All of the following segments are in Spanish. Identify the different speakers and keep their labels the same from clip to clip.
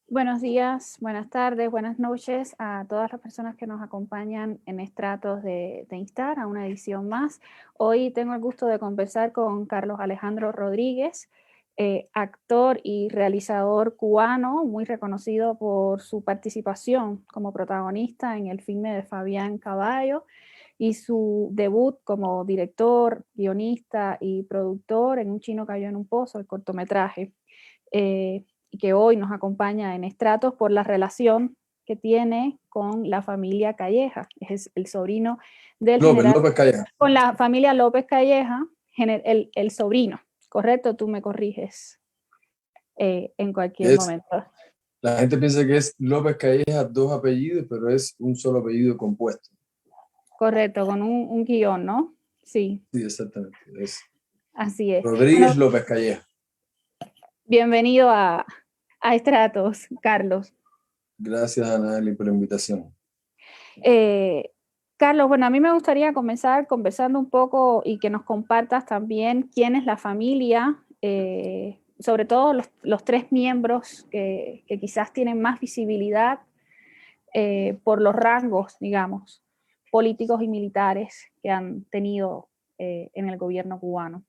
Speaker 1: Buenos días, buenas tardes, buenas noches a todas las personas que nos acompañan en Estratos de Instar, a una edición más. Hoy tengo el gusto de conversar con Carlos Alejandro Rodríguez, actor y realizador cubano, muy reconocido por su participación como protagonista en el filme de Fabián Caballo y su debut como director, guionista y productor en Un chino cayó en un pozo, el cortometraje. Y que hoy nos acompaña en Estratos por la relación que tiene con la familia Calleja. Es el sobrino del
Speaker 2: López,
Speaker 1: general,
Speaker 2: López Calleja.
Speaker 1: con la familia López Calleja, el sobrino, correcto, tú me corriges en cualquier
Speaker 2: Es,
Speaker 1: momento.
Speaker 2: la gente piensa que es López Calleja, dos apellidos, pero es un solo apellido compuesto.
Speaker 1: Correcto, con un guión, ¿no? Sí,
Speaker 2: Sí, exactamente. Es
Speaker 1: así es. Bueno,
Speaker 2: Rodríguez López Calleja.
Speaker 1: bienvenido a Estratos, Carlos.
Speaker 2: Gracias, Ana, por la invitación.
Speaker 1: Eh, Carlos, bueno, a mí me gustaría comenzar conversando un poco y que nos compartas también quién es la familia, sobre todo los tres miembros que quizás tienen más visibilidad por los rangos, digamos, políticos y militares que han tenido en el gobierno cubano.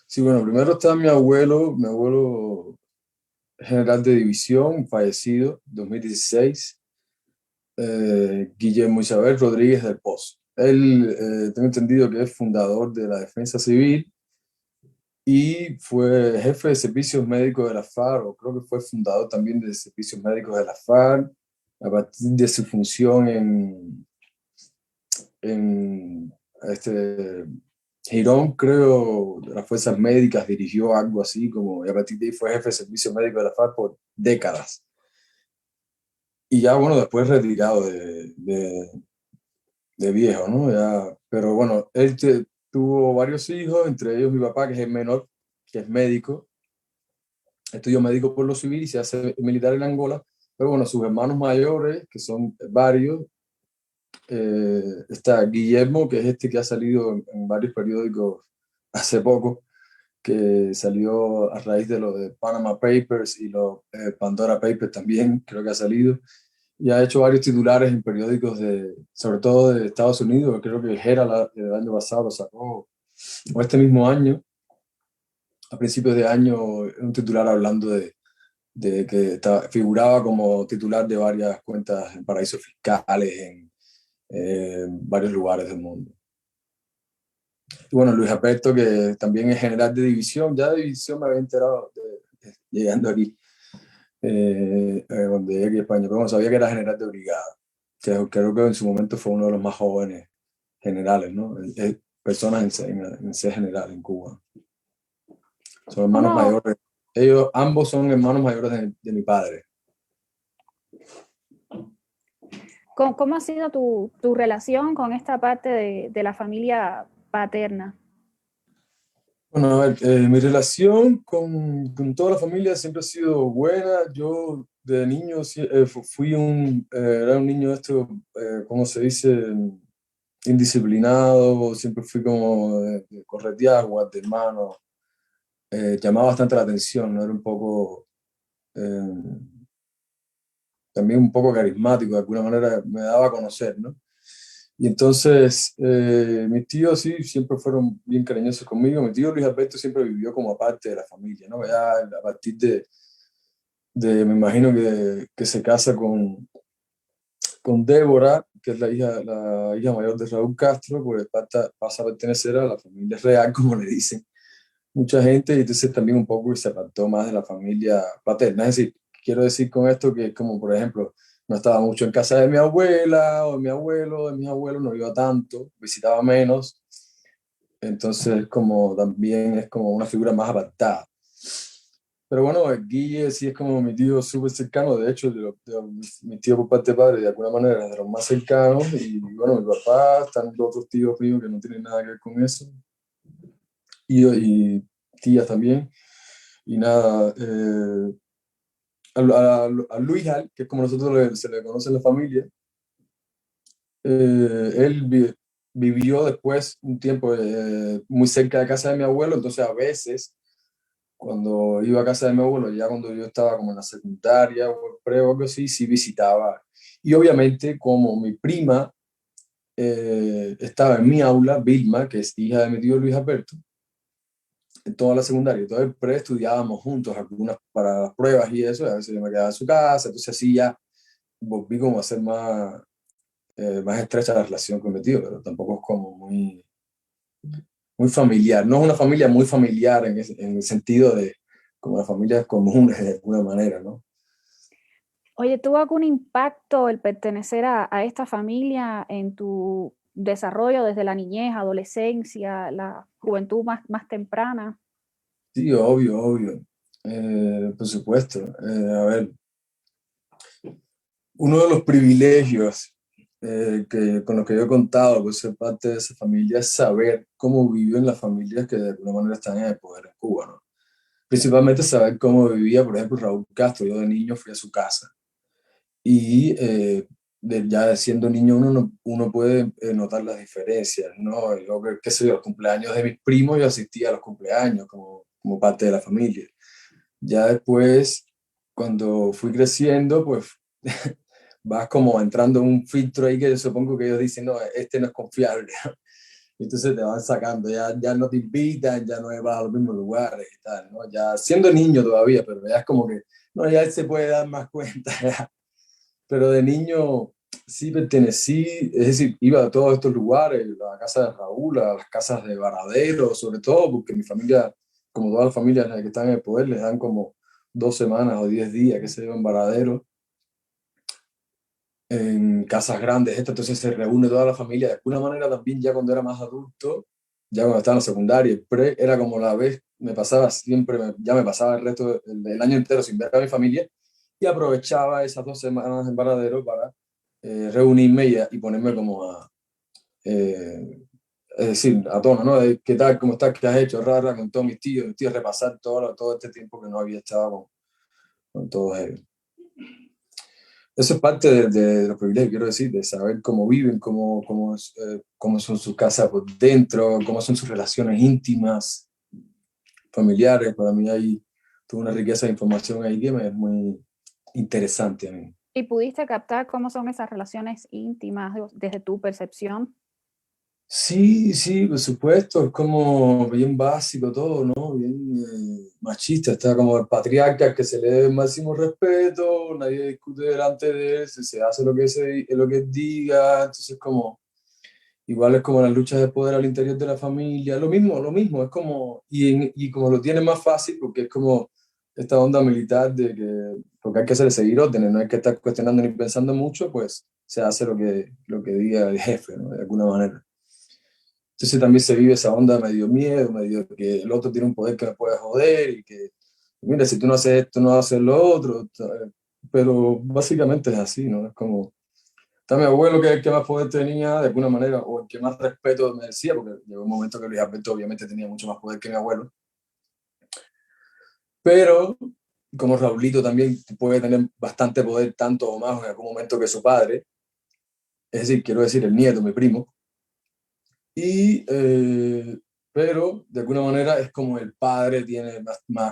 Speaker 2: Sí, bueno, primero está mi abuelo general de división, fallecido en 2016, Guillermo Isabel Rodríguez del Pozo. Él, tengo entendido que es fundador de la Defensa Civil y fue jefe de servicios médicos de la FARC, o creo que fue fundador también de servicios médicos de la FARC, a partir de su función en Girón, creo, de las fuerzas médicas, dirigió algo así, como, y a partir de ahí fue jefe de servicios médicos de la FARC por décadas. Y ya, bueno, después retirado de viejo, ¿no? Ya, pero bueno, tuvo varios hijos, entre ellos mi papá, que es el menor, que es médico, estudió médico por lo civil y se hace militar en Angola. Pero bueno, sus hermanos mayores, que son varios, está Guillermo, que es este que ha salido en varios periódicos hace poco, que salió a raíz de lo de Panama Papers y los Pandora Papers también, creo que ha salido, y ha hecho varios titulares en periódicos sobre todo de Estados Unidos. Creo que el Herald el año pasado lo sacó, o este mismo año, a principios de año, un titular hablando de que figuraba como titular de varias cuentas en paraísos fiscales en varios lugares del mundo. Y bueno, Luis Alberto, que también es general de división, ya de división me había enterado llegando aquí, donde llegué a España, pero no sabía que era general de brigada, que creo que en su momento fue uno de los más jóvenes generales, ¿no? Personas en ser general en Cuba. Son hermanos
Speaker 1: ¿Cómo,
Speaker 2: mayores. Ellos ambos son hermanos mayores de mi padre.
Speaker 1: cómo ha sido tu relación con esta parte de la familia paterna?
Speaker 2: Bueno, a ver, mi relación con toda la familia siempre ha sido buena. Yo de niño era un niño esto, ¿cómo se dice? Indisciplinado, siempre fui como de corretear, de hermano. Llamaba bastante la atención, ¿no? Era un poco, eh, también un poco carismático, de alguna manera me daba a conocer, ¿no? Y entonces, mis tíos sí siempre fueron bien cariñosos conmigo. Mi tío Luis Alberto siempre vivió como parte de la familia, ¿no? Ya a partir me imagino que se casa con Débora, que es la hija mayor de Raúl Castro, pues pasa a pertenecer a la familia real, como le dicen mucha gente, y entonces también un poco se apartó más de la familia paterna. Es decir, quiero decir con esto que como, por ejemplo, no estaba mucho en casa de mi abuela o de mi abuelo, de mis abuelos, no iba tanto, visitaba menos, entonces como también es como una figura más apartada. Pero bueno, el Guille sí es como mi tío súper cercano, de hecho, mi tío por parte de padre, de alguna manera, de los más cercanos, y bueno, mi papá, están los otros tíos míos que no tienen nada que ver con eso, y tías también. Y nada, a Luis Al, que es como nosotros se le conoce en la familia, él vivió después un tiempo muy cerca de casa de mi abuelo, entonces a veces cuando iba a casa de mi abuelo, ya cuando yo estaba como en la secundaria o el pre o algo así, sí visitaba. Y obviamente como mi prima estaba en mi aula, Vilma, que es hija de mi tío Luis Alberto, en toda la secundaria, entonces el pre estudiábamos juntos algunas para las pruebas y eso, y a veces yo me quedaba en su casa, entonces así ya volví como a hacer más estrecha la relación con mi tío, pero tampoco es como muy familiar. No es una familia muy familiar en el sentido de como las familias comunes de alguna manera, ¿no?
Speaker 1: Oye, ¿tuvo algún impacto el pertenecer a esta familia en tu desarrollo desde la niñez, adolescencia, la juventud más temprana?
Speaker 2: Sí, obvio, obvio. Por supuesto. A ver, uno de los privilegios con los que yo he contado por ser parte de esa familia es saber cómo viven las familias que de alguna manera están en el poder en Cuba, ¿no? Principalmente saber cómo vivía, por ejemplo, Raúl Castro. Yo de niño fui a su casa y ya siendo niño uno puede notar las diferencias, ¿no? Yo, qué sé yo, los cumpleaños de mis primos, yo asistía a los cumpleaños como parte de la familia. Ya después, cuando fui creciendo, pues vas como entrando en un filtro ahí que yo supongo que ellos dicen, no, este no es confiable. Entonces te van sacando, ya no te invitan, ya no vas a los mismos lugares y tal, ¿no? Ya siendo niño todavía, pero ya es como que, no, ya él se puede dar más cuenta, ya. Pero de niño sí pertenecí, es decir, iba a todos estos lugares, a la casa de Raúl, a las casas de Varadero, sobre todo, porque mi familia, como todas las familias que están en el poder, les dan como 2 semanas o 10 días que se llevan en Varadero, en casas grandes, entonces se reúne toda la familia. De alguna manera también ya cuando era más adulto, ya cuando estaba en la secundaria, el pre, era como la vez, me pasaba siempre, ya me pasaba el resto del año entero sin ver a mi familia y aprovechaba esas 2 semanas en Varadero para reunirme y ponerme como eh, es decir, a tono, ¿no? De, ¿qué tal? ¿Cómo estás? ¿Qué has hecho? Rara, con todos mis tíos, repasar todo este tiempo que no había estado con todos ellos. Eso es parte de los privilegios, quiero decir, de saber cómo viven, cómo son sus casas por dentro, cómo son sus relaciones íntimas, familiares. Para mí hay toda una riqueza de información ahí que me es muy interesante a mí.
Speaker 1: ¿Y pudiste captar cómo son esas relaciones íntimas desde tu percepción?
Speaker 2: Sí, sí, por supuesto, es como bien básico todo, ¿no? Bien machista, está como el patriarca al que se le debe el máximo respeto, nadie discute delante de él, se hace lo que diga, entonces como, igual es como las luchas de poder al interior de la familia, lo mismo, es como, y como lo tiene más fácil, porque es como esta onda militar de que, porque hay que hacer seguir órdenes, no hay que estar cuestionando ni pensando mucho, pues se hace lo que diga el jefe, ¿no? De alguna manera. Entonces también se vive esa onda medio miedo, medio que el otro tiene un poder que me puede joder y que, mira, si tú no haces esto, no haces lo otro. Pero básicamente es así, ¿no? Es como, está mi abuelo que es el que más poder tenía de alguna manera, o el que más respeto me decía, porque llegó un momento que Luis Alberto obviamente tenía mucho más poder que mi abuelo. Pero como Raulito también puede tener bastante poder, tanto o más en algún momento que su padre, es decir, quiero decir, el nieto, mi primo. Y, pero de alguna manera es como el padre tiene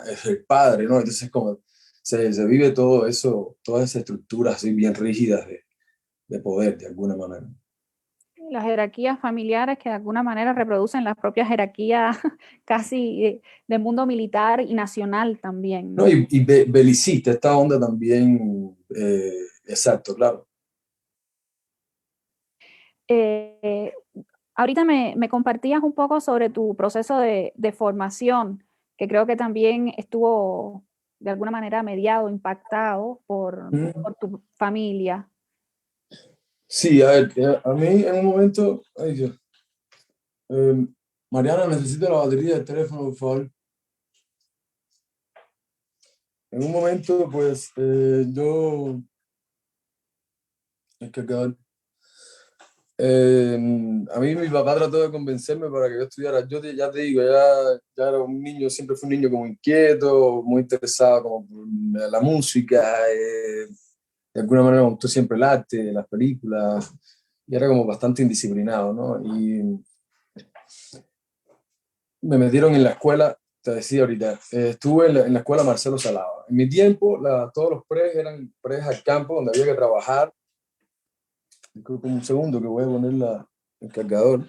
Speaker 2: es el padre, ¿no? Entonces es como se vive todo eso, todas esas estructuras así bien rígidas de poder, de alguna manera.
Speaker 1: Las jerarquías familiares que de alguna manera reproducen las propias jerarquías casi del mundo militar y nacional también,
Speaker 2: ¿No?
Speaker 1: ¿no?
Speaker 2: Belicista, esta onda también, exacto, claro.
Speaker 1: Eh, Ahorita me compartías un poco sobre tu proceso de formación, que creo que también estuvo de alguna manera mediado, impactado por tu familia.
Speaker 2: Sí, a ver, a mí en un momento, ay Dios, eh, Mariana, necesito la batería del teléfono, por favor. En un momento, pues, es que acabar. A mí mi papá trató de convencerme para que yo estudiara. Ya te digo, ya era un niño, siempre fui un niño como inquieto, muy interesado como por la música, de alguna manera me gustó siempre el arte, las películas, y era como bastante indisciplinado, ¿no? Y me metieron en la escuela, te decía ahorita, estuve en la escuela Marcelo Salado. En mi tiempo, todos los pres eran pres al campo, donde había que trabajar. Disculpa un segundo que voy a poner el cargador.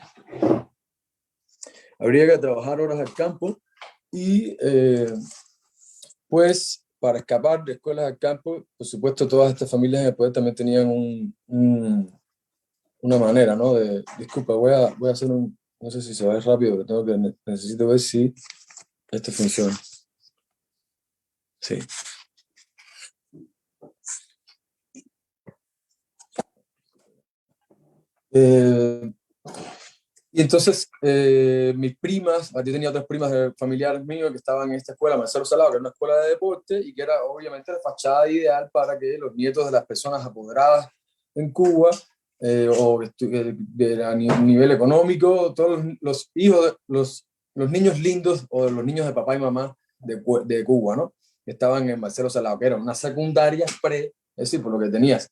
Speaker 2: Habría que trabajar horas al campo y pues para escapar de escuelas al campo, por supuesto, todas estas familias después también tenían una manera, ¿no? Disculpa, voy a hacer no sé si se va a ir rápido, pero necesito ver si esto funciona. Sí. Y entonces mis primas, yo tenía otras primas familiares míos que estaban en esta escuela, Marcelo Salado, que era una escuela de deporte y que era obviamente la fachada ideal para que los nietos de las personas apoderadas en Cuba a nivel económico, todos los hijos, los niños lindos o los niños de papá y mamá de Cuba, ¿no? Estaban en Marcelo Salado, que era una secundaria pre, es decir, por lo que tenías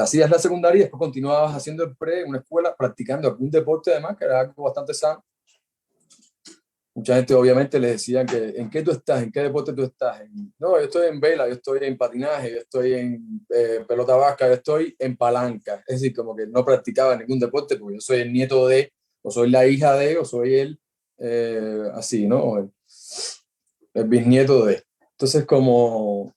Speaker 2: hacías la secundaria y después continuabas haciendo el pre en una escuela, practicando algún deporte además, que era algo bastante sano. Mucha gente obviamente le decían que ¿en qué tú estás? ¿En qué deporte tú estás? No, yo estoy en vela, yo estoy en patinaje, yo estoy en pelota vasca, yo estoy en palanca. Es decir, como que no practicaba ningún deporte porque yo soy el nieto de, o soy la hija de, o soy el, así, ¿no? El bisnieto de. Entonces, como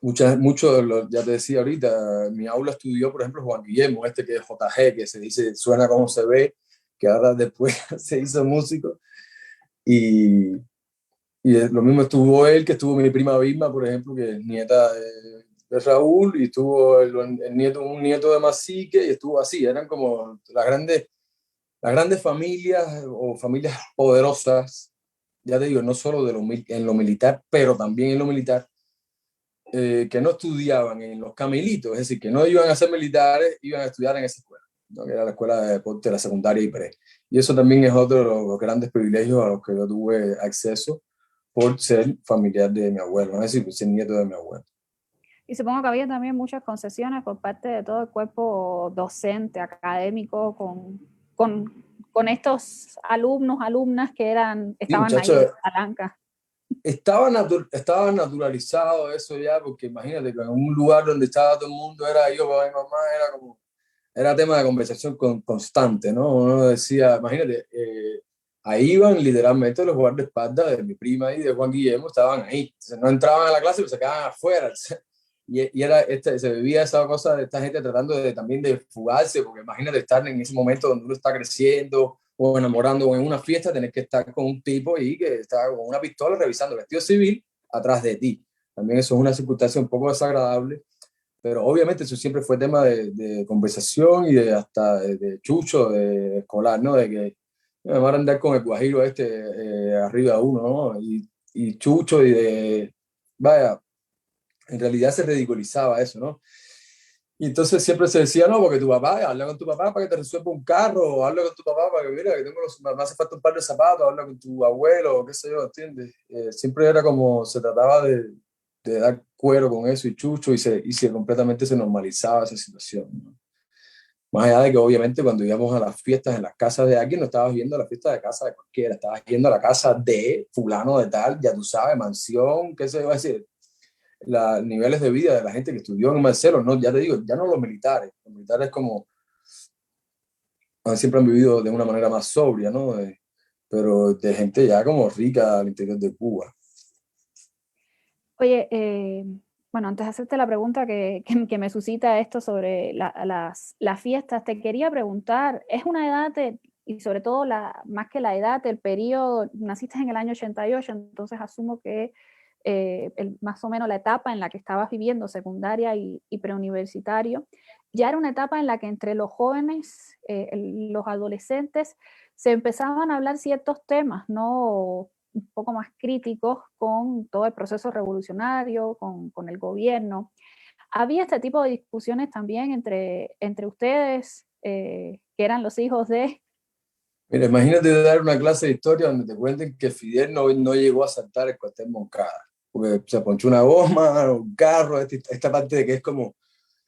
Speaker 2: ya te decía ahorita, mi aula estudió, por ejemplo, Juan Guillermo, que es JG, que se dice, suena como se ve, que ahora después se hizo músico. Y, lo mismo estuvo él, que estuvo mi prima Vilma, por ejemplo, que es nieta de Raúl, y estuvo un nieto de Masique, y estuvo así, eran como las grandes familias o familias poderosas, ya te digo, no solo en lo militar, pero también en lo militar, que no estudiaban en los Camelitos, es decir, que no iban a ser militares, iban a estudiar en esa escuela, ¿no? Que era la escuela de deporte de la secundaria y pre. Y eso también es otro de los grandes privilegios a los que yo tuve acceso por ser familiar de mi abuelo, es decir, por ser nieto de mi abuelo.
Speaker 1: Y supongo que había también muchas concesiones por parte de todo el cuerpo docente, académico, con estos alumnos, alumnas que
Speaker 2: Sí,
Speaker 1: estaban ahí en
Speaker 2: muchachos,
Speaker 1: palanca.
Speaker 2: estaba naturalizado eso ya, porque imagínate que en un lugar donde estaba todo el mundo, era yo, papá y mamá, era tema de conversación constante, ¿no? Uno decía, imagínate, ahí iban literalmente los guardaespaldas de mi prima y de Juan Guillermo, estaban ahí. Entonces, no entraban a la clase, pero se quedaban afuera. Y era se vivía esa cosa de esta gente tratando también de fugarse, porque imagínate estar en ese momento donde uno está creciendo o enamorando o en una fiesta, tener que estar con un tipo y que está con una pistola revisando el vestido civil atrás de ti. También eso es una circunstancia un poco desagradable, pero obviamente eso siempre fue tema de conversación y hasta de chucho, de escolar, ¿no? De que me van a andar con el guajiro arriba de uno, ¿no? Y chucho vaya, en realidad se ridiculizaba eso, ¿no? Y entonces siempre se decía, no, porque tu papá, habla con tu papá para que te resuelva un carro, o habla con tu papá para que, mira, que me hace falta un par de zapatos, habla con tu abuelo, o qué sé yo, ¿entiendes? Siempre era como, se trataba de dar cuero con eso y chucho, y completamente se normalizaba esa situación, ¿no? Más allá de que obviamente cuando íbamos a las fiestas en las casas de alguien, no estabas viendo la fiesta de casa de cualquiera, estabas yendo a la casa de fulano de tal, ya tú sabes, mansión, qué sé yo, decir, los niveles de vida de la gente que estudió en Marcelo, no, ya te digo, ya no los militares como siempre han vivido de una manera más sobria, ¿no? Pero de gente ya como rica al interior de Cuba.
Speaker 1: Oye, bueno, antes de hacerte la pregunta que me suscita esto sobre las fiestas, te quería preguntar, ¿es una edad, y sobre todo más que la edad, el periodo, naciste en el año 88, entonces asumo que más o menos la etapa en la que estabas viviendo, secundaria y preuniversitario, ya era una etapa en la que entre los jóvenes, los adolescentes, se empezaban a hablar ciertos temas, ¿no? Un poco más críticos con todo el proceso revolucionario, con el gobierno. Había este tipo de discusiones también entre ustedes, que eran los hijos de...
Speaker 2: Mira, imagínate dar una clase de historia donde te cuenten que Fidel no llegó a saltar el cuartel Moncada, porque se ponchó una goma, un carro, esta parte de que es como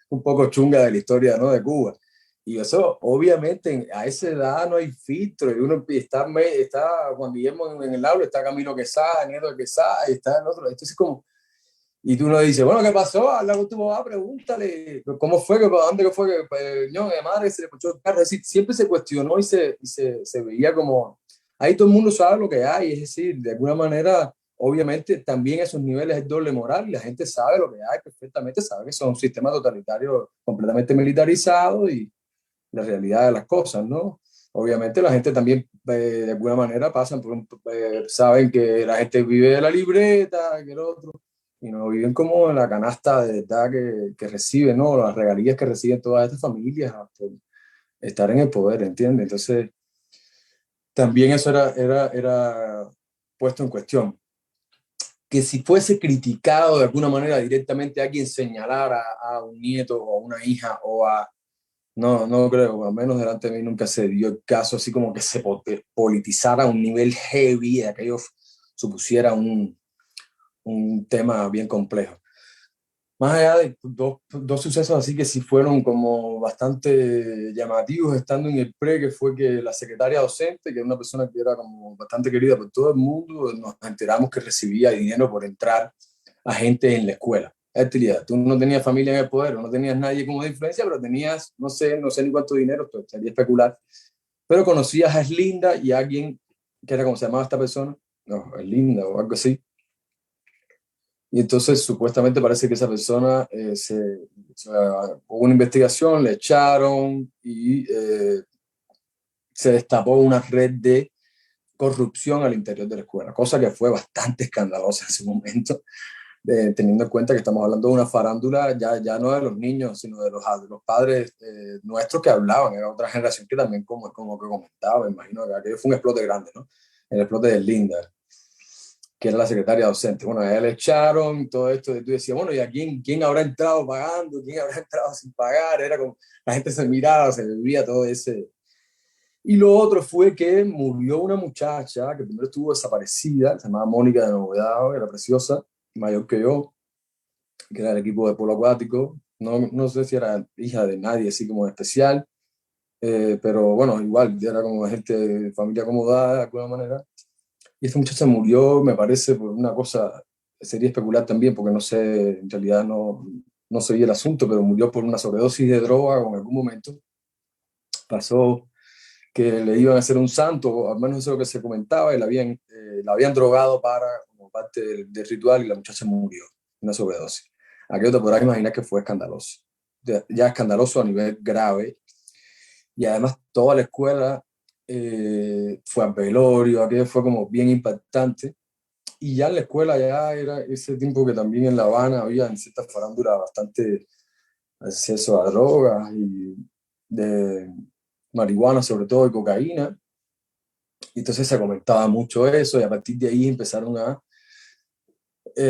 Speaker 2: un poco chunga de la historia, ¿no? De Cuba. Y eso, obviamente, a esa edad no hay filtro. Y uno está Juan Guillermo en el aula, está Camilo Quesada, Nieto de Quesada, y está el otro. Entonces, como, y tú no dices, bueno, ¿qué pasó? Habla con tu papá, pregúntale, ¿cómo fue? ¿Dónde fue? No, mi madre se le escuchó el carro. Es decir, siempre se cuestionó se veía como, ahí todo el mundo sabe lo que hay. Es decir, de alguna manera, obviamente, también a esos niveles es doble moral y la gente sabe lo que hay perfectamente, sabe que son un sistema totalitario completamente militarizado y la realidad de las cosas, ¿no? Obviamente la gente también de alguna manera pasan por saben que la gente vive de la libreta, que el otro, y no viven como en la canasta de verdad que reciben, ¿no? Las regalías que reciben todas estas familias por estar en el poder, ¿entiendes? Entonces, también eso era puesto en cuestión. Que si fuese criticado de alguna manera directamente a quien señalara a un nieto o a una hija o a no, no creo, al menos delante de mí nunca se dio el caso así como que se politizara a un nivel heavy, de aquello supusiera un tema bien complejo. Más allá de dos sucesos así que sí fueron como bastante llamativos estando en el pre, que fue que la secretaria docente, que era una persona que era como bastante querida por todo el mundo, nos enteramos que recibía dinero por entrar a gente en la escuela. Tú no tenías familia en el poder, no tenías nadie como de influencia, pero tenías, no sé ni cuánto dinero, pues estaría especular, pero conocías a Eslinda y a alguien que era como se llamaba esta persona, no, Eslinda o algo así, y entonces supuestamente parece que esa persona hubo una investigación, le echaron y se destapó una red de corrupción al interior de la escuela, cosa que fue bastante escandalosa en su momento, teniendo en cuenta que estamos hablando de una farándula ya no de los niños, sino de los padres nuestros que hablaban, era otra generación que también como que comentaba, me imagino que aquello fue un explote grande, ¿no? El explote de Linda, que era la secretaria docente. Bueno, a ella le echaron todo esto, y tú decías, bueno, ¿y a quién habrá entrado pagando? ¿Quién habrá entrado sin pagar? Era como, la gente se miraba, se vivía todo ese. Y lo otro fue que murió una muchacha que primero estuvo desaparecida, se llamaba Mónica de Novedad, era preciosa, mayor que yo, que era del equipo de polo acuático. No sé si era hija de nadie así como especial, pero bueno, igual, era como gente de familia acomodada de alguna manera. Y esta muchacha murió, me parece, por una cosa, sería especular también, porque no sé, en realidad no seguí el asunto, pero murió por una sobredosis de droga o en algún momento pasó que le iban a hacer un santo, o al menos eso es lo que se comentaba, y la habían drogado como parte del ritual y la muchacha murió, una sobredosis. Aquello te podrás imaginar que fue escandaloso, ya escandaloso a nivel grave, y además toda la escuela fue al velorio, aquello fue como bien impactante. Y ya en la escuela ya era ese tiempo que también en La Habana había en ciertas farándulas bastante acceso a drogas y de marihuana sobre todo y cocaína. Y entonces se comentaba mucho eso y a partir de ahí empezaron a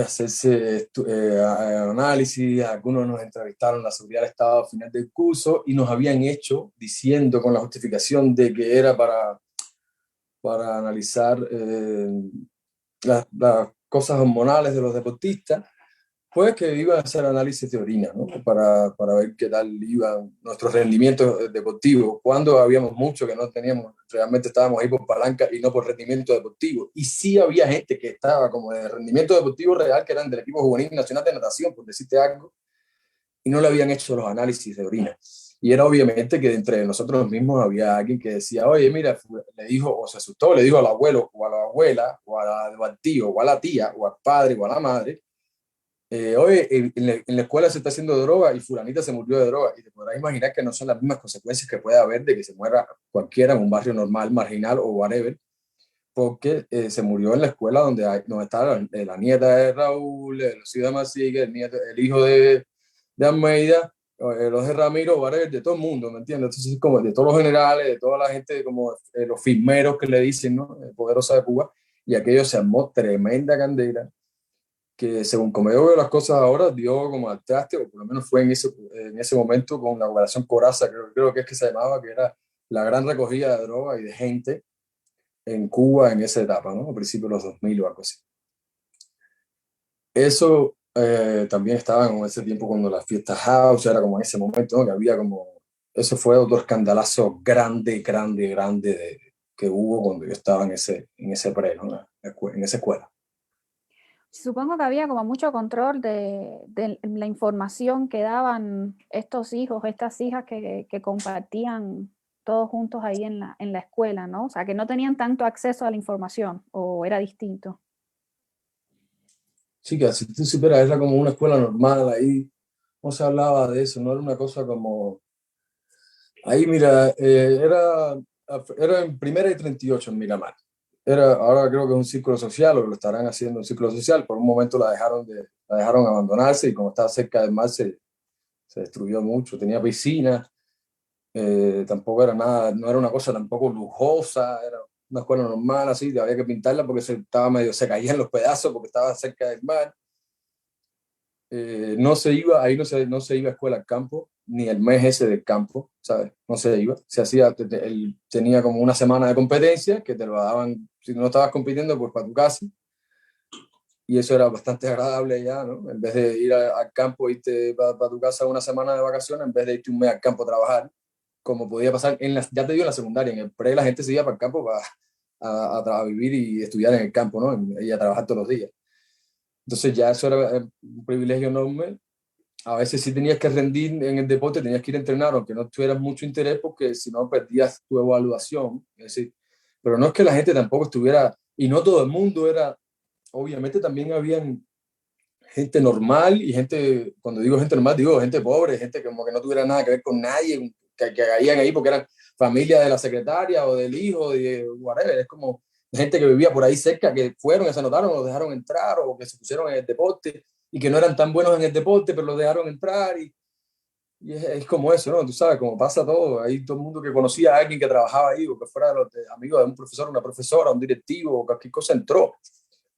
Speaker 2: hacerse análisis, algunos nos entrevistaron la seguridad del Estado al final del curso y nos habían hecho diciendo con la justificación de que era para analizar las cosas hormonales de los deportistas, pues que iban a hacer análisis de orina, ¿no? Para ver qué tal iban nuestros rendimientos deportivos, cuando habíamos mucho que no teníamos, realmente estábamos ahí por palanca y no por rendimiento deportivo. Y sí había gente que estaba como de rendimiento deportivo real, que eran del equipo juvenil nacional de natación, por decirte algo, y no le habían hecho los análisis de orina. Y era obviamente que entre nosotros mismos había alguien que decía, oye, mira, le dijo, o se asustó, le dijo al abuelo, o a la abuela, o al tío, o a la tía, o al padre, o a la madre, oye, en la escuela se está haciendo droga y fulanita se murió de droga. Y te podrás imaginar que no son las mismas consecuencias que puede haber de que se muera cualquiera en un barrio normal, marginal o whatever, porque se murió en la escuela donde estaba la nieta de Raúl, los hijos de Masique, el hijo de Almeida, los de Ramiro, whatever, de todo el mundo, ¿me entiendes? Entonces, como de todos los generales, de toda la gente, como los filmeros que le dicen, ¿no? Poderosa de Cuba, y aquello se armó tremenda candela que según como yo veo las cosas ahora, dio como al traste, o por lo menos fue en ese momento con la operación Coraza, creo que es que se llamaba, que era la gran recogida de droga y de gente en Cuba en esa etapa, ¿no? A principios de los 2000 o algo así. Eso también estaba en ese tiempo cuando las fiestas house, era como en ese momento, ¿no? Que había como Eso fue otro escandalazo grande, grande, grande que hubo cuando yo estaba en ese pre, ¿no? En esa escuela.
Speaker 1: Supongo que había como mucho control de la información que daban estos hijos, estas hijas que compartían todos juntos ahí en la escuela, ¿no? O sea, que no tenían tanto acceso a la información, o era distinto.
Speaker 2: Sí, que si tú supieras, era como una escuela normal, ahí no se hablaba de eso, no era una cosa como... Ahí, mira, era en primera y 38 en Miramar. Ahora creo que es un círculo social, o lo estarán haciendo un círculo social. Por un momento la dejaron abandonarse y como estaba cerca del mar se destruyó mucho. Tenía piscina, tampoco era nada, no era una cosa tampoco lujosa, era una escuela normal, así, había que pintarla porque estaba medio, se caían los pedazos porque estaba cerca del mar. No se iba, ahí no se iba a escuela al campo, ni el mes ese del campo, ¿sabes? No se iba. Se hacía, él tenía como una semana de competencia que te lo daban, si no estabas compitiendo, pues para tu casa. Y eso era bastante agradable ya, ¿no? En vez de ir al campo, irte para tu casa una semana de vacaciones, en vez de irte un mes al campo a trabajar, como podía pasar ya te digo, en la secundaria, en el pre la gente se iba para el campo a vivir y estudiar en el campo, ¿no? Y a trabajar todos los días. Entonces ya eso era un privilegio enorme. A veces sí tenías que rendir en el deporte, tenías que ir a entrenar, aunque no tuvieras mucho interés, porque si no perdías tu evaluación. Es decir, pero no es que la gente tampoco estuviera, y no todo el mundo era, obviamente también habían gente normal y gente, cuando digo gente normal, digo gente pobre, gente que como que no tuviera nada que ver con nadie, que caían ahí porque eran familia de la secretaria o del hijo, de whatever. Es como gente que vivía por ahí cerca, que fueron, que se anotaron, los dejaron entrar o que se pusieron en el deporte y que no eran tan buenos en el deporte, pero los dejaron entrar y es como eso, ¿no? Tú sabes, como pasa todo, ahí todo el mundo que conocía a alguien que trabajaba ahí o que fuera amigo de un profesor, una profesora, un directivo o cualquier cosa entró.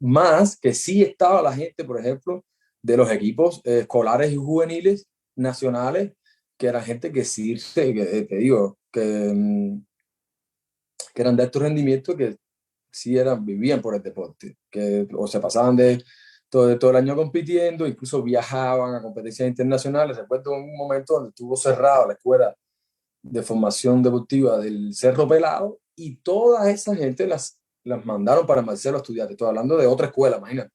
Speaker 2: Más que sí estaba la gente, por ejemplo, de los equipos escolares y juveniles nacionales, que eran gente que sí, que, te digo, que eran de alto rendimiento, que sí vivían por el deporte, que o se pasaban todo el año compitiendo, incluso viajaban a competencias internacionales. Recuerdo un momento donde estuvo cerrada la escuela de formación deportiva del Cerro Pelado y toda esa gente las mandaron para Marcelo a estudiar. Estoy hablando de otra escuela, imagínate.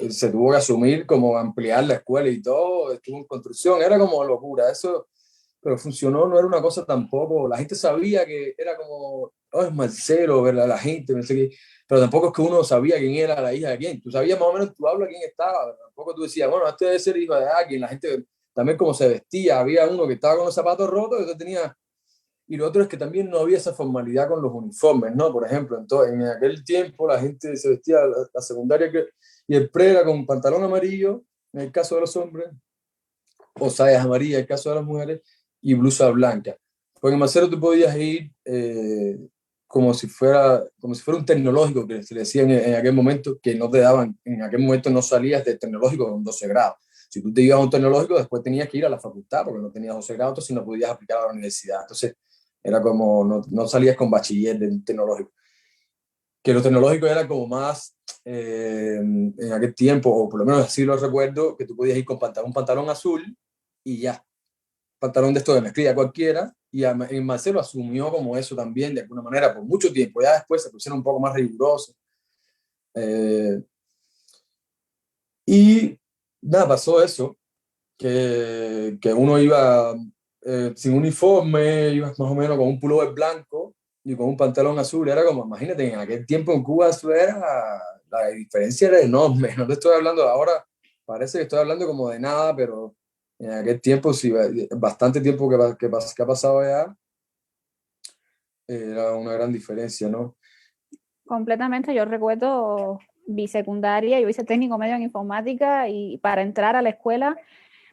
Speaker 2: Se tuvo que asumir como ampliar la escuela y todo, estuvo en construcción, era como locura, eso, pero funcionó, no era una cosa tampoco, la gente sabía que era como, oh, es Marcelo, ¿verdad? La gente, no sé qué, pero tampoco es que uno sabía quién era la hija de quién, tú sabías más o menos en tu habla quién estaba, pero tampoco tú decías, bueno, este debe ser hijo de alguien, la gente también como se vestía, había uno que estaba con los zapatos rotos y otro tenía y lo otro es que también no había esa formalidad con los uniformes, ¿no? Por ejemplo, en aquel tiempo la gente se vestía la secundaria y el pre era con pantalón amarillo, en el caso de los hombres, o sayas amarillas, en el caso de las mujeres, y blusa blanca. Porque en Macero tú podías ir como si fuera un tecnológico, que se le decía en aquel momento, que no te daban, en aquel momento no salías del tecnológico con 12 grados. Si tú te ibas a un tecnológico, después tenías que ir a la facultad, porque no tenías 12 grados, entonces no podías aplicar a la universidad. Entonces, era como, no salías con bachiller de un tecnológico. Que los tecnológicos eran como más, en aquel tiempo, o por lo menos así lo recuerdo, que tú podías ir con un pantalón azul y ya, pantalón de esto de mezclilla cualquiera, y Marcelo asumió como eso también de alguna manera por mucho tiempo. Ya después se pusieron un poco más rigurosos. Eh, y nada, pasó eso, que uno iba sin uniforme, iba más o menos con un pullover blanco y con un pantalón azul. Era como, imagínate, en aquel tiempo en Cuba eso era, la diferencia era enorme. No te estoy hablando ahora, parece que estoy hablando como de nada, pero en aquel tiempo, sí, bastante tiempo que ha pasado ya, era una gran diferencia, ¿no?
Speaker 1: Completamente, yo recuerdo bisecundaria, yo hice técnico medio en informática y para entrar a la escuela,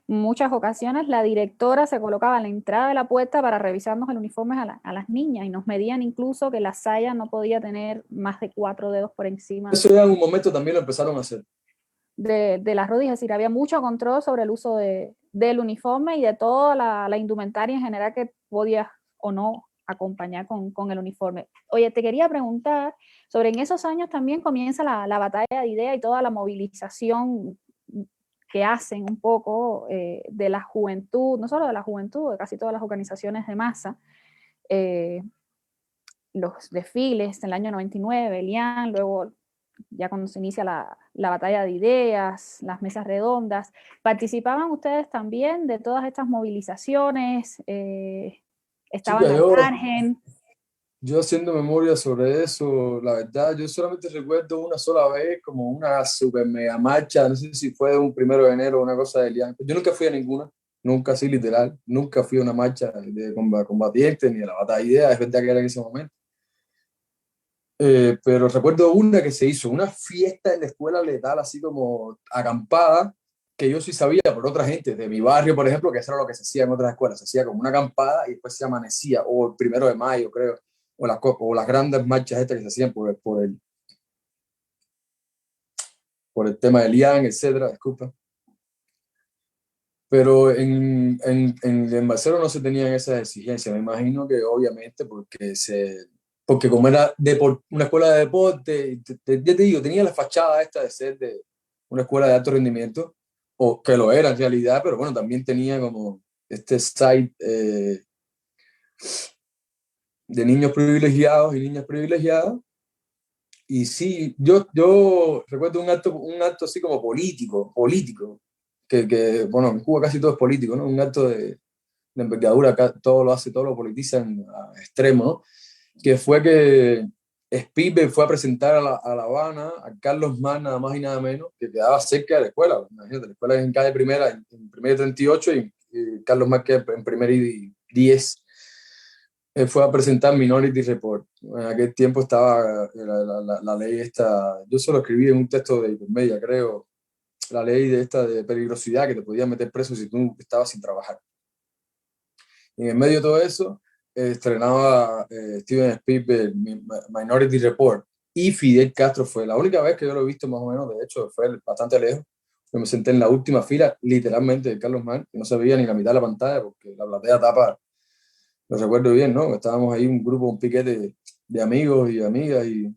Speaker 1: muchas ocasiones la directora se colocaba a la entrada de la puerta para revisarnos el uniforme a las niñas y nos medían incluso que la saya no podía tener más de 4 dedos por encima
Speaker 2: Eso ya en un momento también lo empezaron a hacer.
Speaker 1: de las rodillas, es decir, había mucho control sobre el uso del uniforme y de toda la indumentaria en general que podías o no acompañar con el uniforme. Oye, te quería preguntar sobre en esos años también comienza la batalla de ideas y toda la movilización que hacen un poco de la juventud, no solo de la juventud, de casi todas las organizaciones de masa, los desfiles del año 99, Elian, luego ya cuando se inicia la batalla de ideas, las mesas redondas. ¿Participaban ustedes también de todas estas movilizaciones? ¿Estaban
Speaker 2: Chica,
Speaker 1: al margen?
Speaker 2: yo haciendo memoria sobre eso, la verdad, yo solamente recuerdo una sola vez como una super mega marcha, no sé si fue un 1 de enero o una cosa de Lian. Yo nunca fui a ninguna, nunca así literal, nunca fui a una marcha de combatientes ni a la batalla de ideas, es verdad que era en ese momento. Pero recuerdo una que se hizo, una fiesta en la escuela letal, así como acampada, que yo sí sabía por otra gente de mi barrio, por ejemplo, que eso era lo que se hacía en otras escuelas, se hacía como una acampada y después se amanecía, o el 1 de mayo, creo, o las grandes marchas estas que se hacían por el tema del IAN, etcétera, disculpa. Pero en Barcelona no se tenían esas exigencias, me imagino que obviamente porque como era una escuela de deporte, ya te digo, tenía la fachada esta de ser de una escuela de alto rendimiento, o que lo era en realidad, pero bueno, también tenía como este site de niños privilegiados y niñas privilegiadas. Y sí, yo recuerdo un acto así como político, que, bueno, en Cuba casi todo es político, ¿no? Un acto de envergadura, acá todo lo politizan a extremo, ¿no? Que fue que Spielberg fue a presentar a La Habana a Carlos Mann, nada más y nada menos, que quedaba cerca de la escuela. Imagínate, la escuela es en calle Primera, en Primera y 38, y Carlos Mann queda en Primera y 10. Él fue a presentar Minority Report. En aquel tiempo estaba la ley esta, yo solo escribí en un texto de Ibermedia, creo, la ley de esta de peligrosidad, que te podían meter preso si tú estabas sin trabajar. Y en medio de todo eso, estrenaba Steven Spielberg Minority Report, y Fidel Castro fue la única vez que yo lo he visto más o menos, de hecho fue bastante lejos. Yo me senté en la última fila, literalmente, de Carlos Mann, y no se veía ni la mitad de la pantalla porque la platea tapa, lo recuerdo bien, ¿no? Estábamos ahí un grupo, un piquete de amigos y amigas, y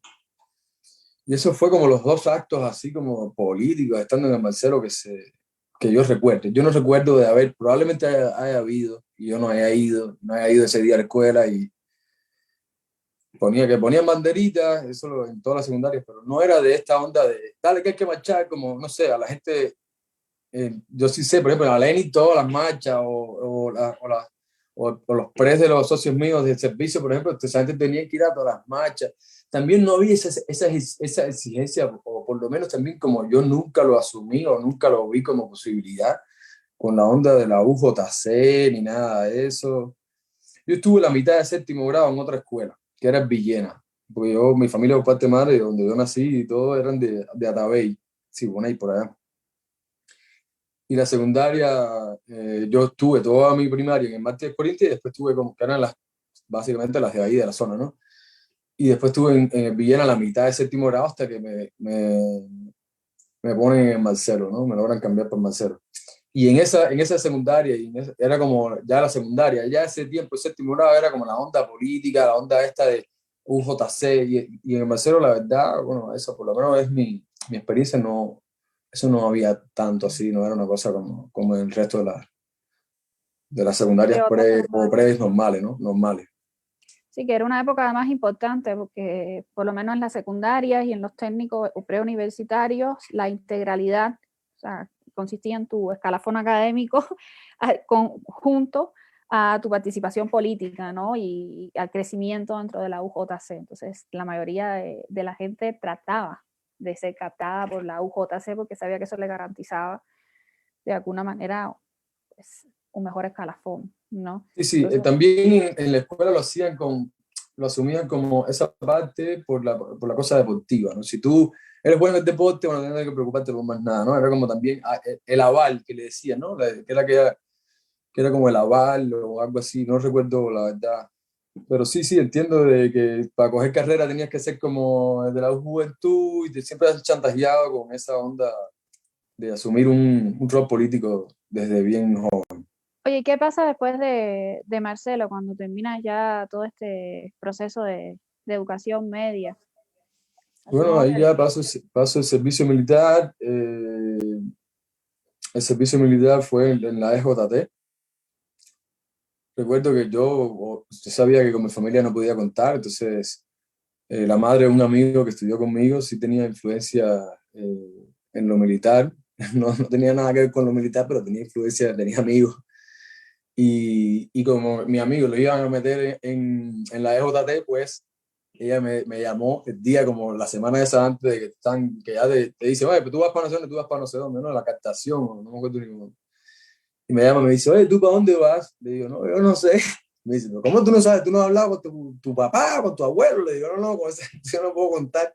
Speaker 2: eso fue como los dos actos así como políticos, estando en el Marcelo, que yo recuerdo. Yo no recuerdo de haber, probablemente haya habido, y yo no haya ido ese día a la escuela, y ponían banderitas, eso en todas las secundarias, pero no era de esta onda de, dale que hay que marchar, como, no sé, a la gente, yo sí sé, por ejemplo, a Lenin todas las marchas, o los pres de los socios míos del servicio, por ejemplo, esa gente tenía que ir a todas las marchas. También no había esa exigencia, o por lo menos también como yo nunca lo asumí o nunca lo vi como posibilidad, con la onda de la UJC ni nada de eso. Yo estuve la mitad de séptimo grado en otra escuela, que era en Villena, porque mi familia por parte de madre, donde yo nací y todo, eran de Atabey, sí, bueno, ahí por allá. Y la secundaria, yo estuve toda mi primaria en el Martí de Corintia, y después estuve como que eran básicamente las de ahí, de la zona, ¿no? Y después estuve en el Villena la mitad de séptimo grado hasta que me ponen en Marcelo, ¿no? Me logran cambiar por Marcelo. Y en esa secundaria, era como ya la secundaria, ya ese tiempo, el séptimo grado, era como la onda política, la onda esta de UJC, y en el Marcelo, la verdad, bueno, eso por lo menos es mi experiencia, no, eso no había tanto así, no era una cosa como el resto de las
Speaker 1: De
Speaker 2: secundarias
Speaker 1: otras
Speaker 2: o
Speaker 1: formas.
Speaker 2: pre normales, ¿no? Normales.
Speaker 1: Sí, que era una época además importante porque por lo menos en las secundarias y en los técnicos o preuniversitarios, la integralidad, o sea, consistía en tu escalafón académico junto a tu participación política, ¿no? Y al crecimiento dentro de la UJC. Entonces, la mayoría de la gente trataba de ser captada por la UJC porque sabía que eso le garantizaba de alguna manera pues, un mejor escalafón, ¿no?
Speaker 2: Sí, sí,
Speaker 1: Entonces,
Speaker 2: también en la escuela lo asumían como esa parte por la cosa deportiva, ¿no? Si tú eres bueno en el deporte, bueno, no tienes que preocuparte por más nada, ¿no? Era como también el aval que le decían, ¿no? Que era como el aval o algo así, no recuerdo la verdad. Pero sí, sí, entiendo de que para coger carrera tenías que ser como de la juventud, y te siempre has chantajeado con esa onda de asumir un rol político desde bien joven.
Speaker 1: oye, ¿qué pasa después de Marcelo cuando terminas ya todo este proceso de educación media?
Speaker 2: Bueno,
Speaker 1: Asumo
Speaker 2: ahí
Speaker 1: que
Speaker 2: ya paso el servicio militar. el servicio militar fue en la EJT. Recuerdo que yo sabía que con mi familia no podía contar, entonces la madre de un amigo que estudió conmigo sí tenía influencia en lo militar. No, no tenía nada que ver con lo militar, pero tenía influencia, tenía amigos. Y como mi amigo lo iban a meter en la EJT, pues ella me llamó el día como la semana esa antes de que están, que ya te dice, oye, pues tú vas para no sé dónde, tú vas para no sé dónde, ¿no? La captación, no me acuerdo ni cómo. Y me llama, me dice, oye, ¿tú para dónde vas? Le digo, no, yo no sé. Me dice, pero ¿cómo tú no sabes? ¿Tú no has hablado con tu papá, con tu abuelo? Le digo, no, no, con ese, yo no puedo contar.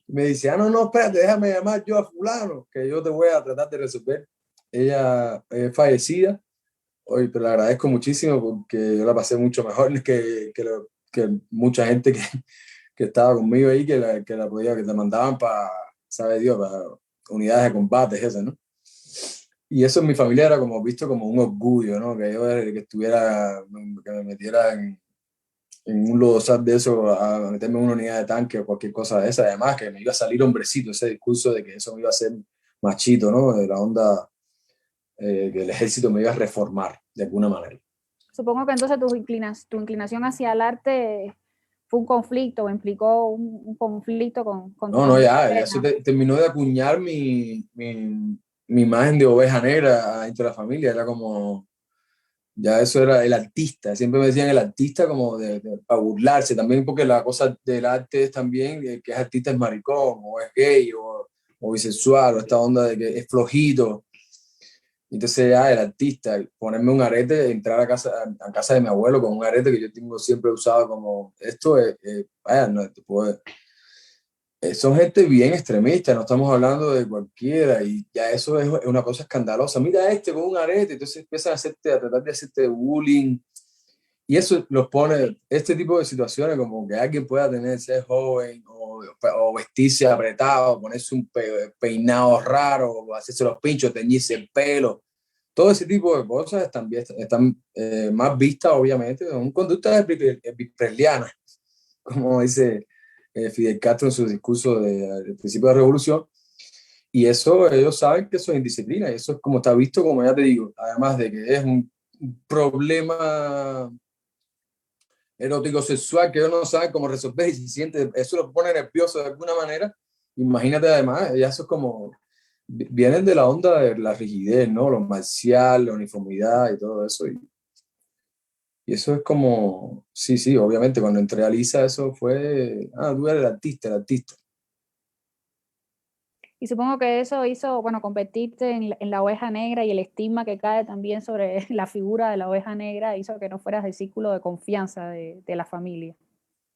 Speaker 2: Me dice, ah, no, no, espérate, déjame llamar yo a fulano, que yo te voy a tratar de resolver. Ella es fallecida hoy, pero le agradezco muchísimo porque yo la pasé mucho mejor que mucha gente que estaba conmigo ahí, que la podía, que te mandaban para, sabe Dios, para unidades de combate, eso, ¿no? Y eso en mi familia era como visto como un orgullo, ¿no? Que yo que estuviera, que me metiera en un lodazal de eso, a meterme en una unidad de tanque o cualquier cosa de esa. Además, que me iba a salir hombrecito ese discurso de que eso me iba a hacer machito, ¿no? De la onda, que el ejército me iba a reformar de alguna manera.
Speaker 1: Supongo que entonces tu inclinación hacia el arte fue un conflicto o implicó un conflicto con tu
Speaker 2: No, no,
Speaker 1: familia
Speaker 2: ya eso
Speaker 1: paterna.
Speaker 2: terminó de acuñar mi imagen de oveja negra entre la familia. Era como, ya eso era el artista. Siempre me decían el artista como para burlarse. También porque la cosa del arte es también que es artista es maricón, o es gay, o bisexual, o esta onda de que es flojito. Entonces ya el artista, ponerme un arete, entrar a casa de mi abuelo con un arete que yo tengo siempre usado como, esto es, vaya, no, te puedo, son gente bien extremista, no estamos hablando de cualquiera y ya eso es una cosa escandalosa. Mira este con un arete, entonces empiezan a tratar de hacerte bullying y eso los pone, este tipo de situaciones como que alguien pueda tener, ser joven o vestirse apretado, ponerse un peinado raro, o hacerse los pinchos, teñirse el pelo. Todo ese tipo de cosas están más vistas, obviamente, son conductas epicurelianas, como dice Fidel Castro en su discurso del principio de la revolución, y eso ellos saben que eso es indisciplina, y eso es como está visto, como ya te digo, además de que es un problema erótico sexual que ellos no saben cómo resolver y se siente, eso lo pone nervioso de alguna manera, imagínate además, ya eso es como, vienen de la onda de la rigidez, ¿no? Lo marcial, la uniformidad y todo eso, y eso es como, sí, sí, obviamente cuando entré a Lisa eso fue, tú eres el artista.
Speaker 1: Y supongo que eso hizo, bueno, convertirte en la oveja negra y el estigma que cae también sobre la figura de la oveja negra hizo que no fueras del círculo de confianza de la familia.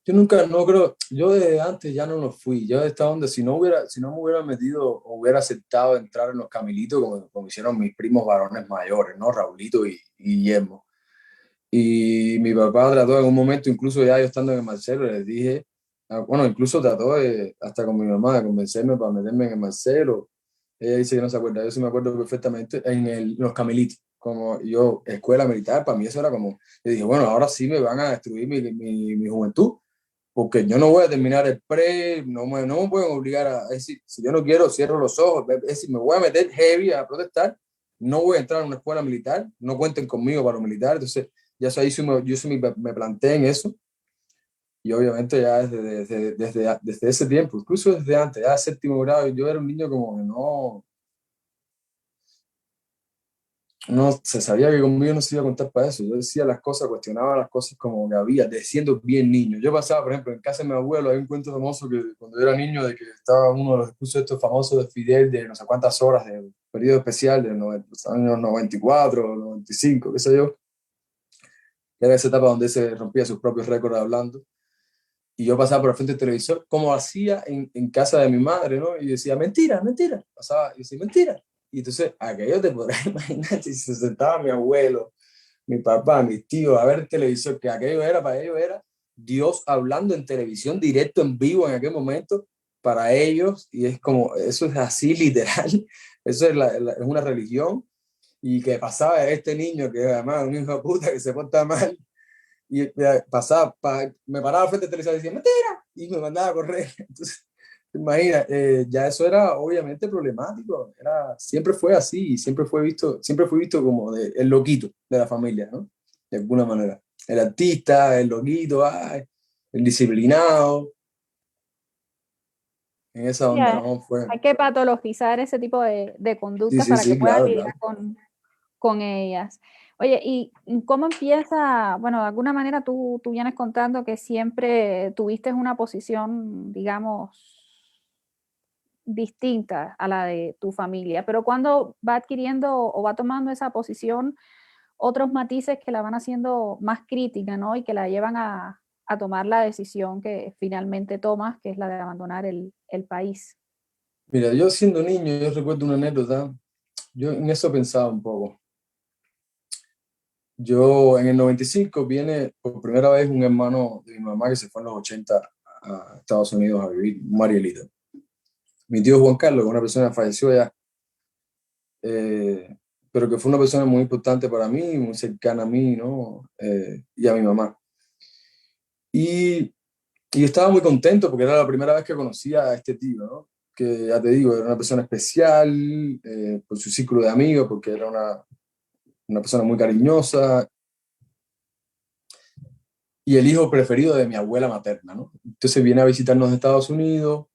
Speaker 2: Yo nunca, no creo, yo desde antes ya no lo fui, yo de esta onda, si no me hubiera metido o hubiera aceptado entrar en los camilitos como hicieron mis primos varones mayores, ¿no? Raulito y Guillermo. Y mi papá trató en un momento, incluso ya yo estando en el Marcelo, les dije, bueno, incluso trató hasta con mi mamá de convencerme para meterme en el Marcelo. Ella dice que no se acuerda, yo sí me acuerdo perfectamente los Camelitos, como yo, escuela militar, para mí eso era como, yo dije, bueno, ahora sí me van a destruir mi juventud, porque yo no voy a terminar el pre, no me pueden obligar a, es decir, si yo no quiero, cierro los ojos, es decir, me voy a meter heavy a protestar, no voy a entrar a una escuela militar, no cuenten conmigo para los militares, entonces ya yo sí me planteé en eso, y obviamente ya desde ese tiempo, incluso desde antes, ya séptimo grado, yo era un niño como que no se sabía que conmigo no se iba a contar para eso. Yo decía las cosas, cuestionaba las cosas como que había, de siendo bien niño. Yo pasaba, por ejemplo, en casa de mi abuelo, hay un cuento famoso que cuando yo era niño, de que estaba uno de los discursos estos famosos de Fidel, de no sé cuántas horas, de periodo especial de los años 94, 95, qué sé yo, que era esa etapa donde se rompía sus propios récords hablando. Y yo pasaba por el frente del televisor, como hacía en casa de mi madre, ¿no? Y decía, mentira, mentira. Pasaba y decía, mentira. Y entonces, aquello te podrás imaginar si se sentaba mi abuelo, mi papá, mis tíos a ver el televisor, que aquello era, para ellos era Dios hablando en televisión, directo, en vivo en aquel momento, para ellos, y es como, eso es así literal, eso es una religión, y que pasaba este niño, que además es un hijo de puta, que se porta mal, y pasaba, me paraba frente al televisor y decía, mentira, y me mandaba a correr. Entonces, Imagina, ya eso era obviamente problemático, siempre fue así, y siempre fui visto como el loquito de la familia, ¿no? De alguna manera. El artista, el loquito, ay, el disciplinado, en esa
Speaker 1: Sí,
Speaker 2: onda, ¿no?
Speaker 1: hay que patologizar ese tipo de
Speaker 2: Sí,
Speaker 1: conductas
Speaker 2: sí,
Speaker 1: para que
Speaker 2: sí,
Speaker 1: puedas
Speaker 2: claro,
Speaker 1: lidiar
Speaker 2: claro.
Speaker 1: con ellas. Oye, ¿y cómo empieza? Bueno, de alguna manera tú vienes contando que siempre tuviste una posición, digamos, distinta a la de tu familia, pero cuando va adquiriendo o va tomando esa posición, otros matices que la van haciendo más crítica, ¿no? Y que la llevan a tomar la decisión que finalmente tomas, que es la de abandonar el país.
Speaker 2: Mira, yo siendo niño, yo recuerdo una anécdota, yo en eso pensaba un poco. Yo en el 95 viene por primera vez un hermano de mi mamá que se fue en los 80 a Estados Unidos a vivir, un Marielito. Mi tío Juan Carlos, una persona que falleció ya, eh, pero que fue una persona muy importante para mí, muy cercana a mí, ¿no? Y a mi mamá. Y, y estaba muy contento porque era la primera vez que conocía a este tío, ¿no? Que ya te digo, era una persona especial por su círculo de amigos, porque era una persona muy cariñosa y el hijo preferido de mi abuela materna, ¿no? Entonces viene a visitarnos de Estados Unidos.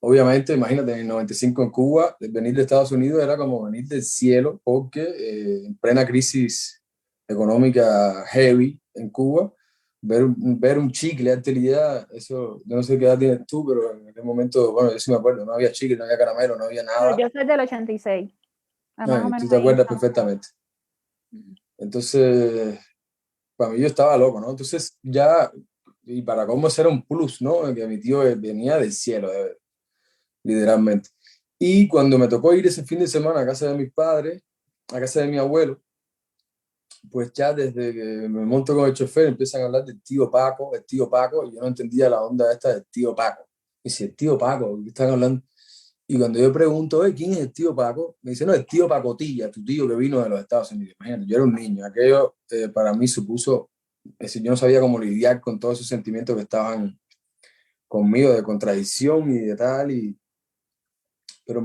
Speaker 2: Obviamente, imagínate, en el 95 en Cuba, venir de Estados Unidos era como venir del cielo, porque en plena crisis económica heavy en Cuba, ver un chicle, darte la idea, eso, yo no sé qué edad tienes tú, pero en aquel momento, bueno, yo sí me acuerdo, no había chicle, no había caramelo, no había
Speaker 1: No,
Speaker 2: nada.
Speaker 1: yo soy del 86, más o
Speaker 2: Ay, tú
Speaker 1: menos
Speaker 2: te
Speaker 1: ahí
Speaker 2: acuerdas
Speaker 1: estamos.
Speaker 2: perfectamente. Entonces, para mí yo estaba loco, ¿no? Entonces ya, y para cómo era un plus, ¿no? Que mi tío venía del cielo, literalmente. Y cuando me tocó ir ese fin de semana a casa de mis padres, a casa de mi abuelo, pues ya desde que me monto con el chofer empiezan a hablar del tío Paco, y yo no entendía la onda esta del tío Paco. Y si el tío Paco, ¿qué están hablando? Y cuando yo pregunto, ¿quién es el tío Paco? Me dice, no, el tío Pacotilla, tu tío que vino de los Estados Unidos. Imagínate, yo era un niño, aquello para mí supuso, es decir, yo no sabía cómo lidiar con todos esos sentimientos que estaban conmigo de contradicción y de tal, pero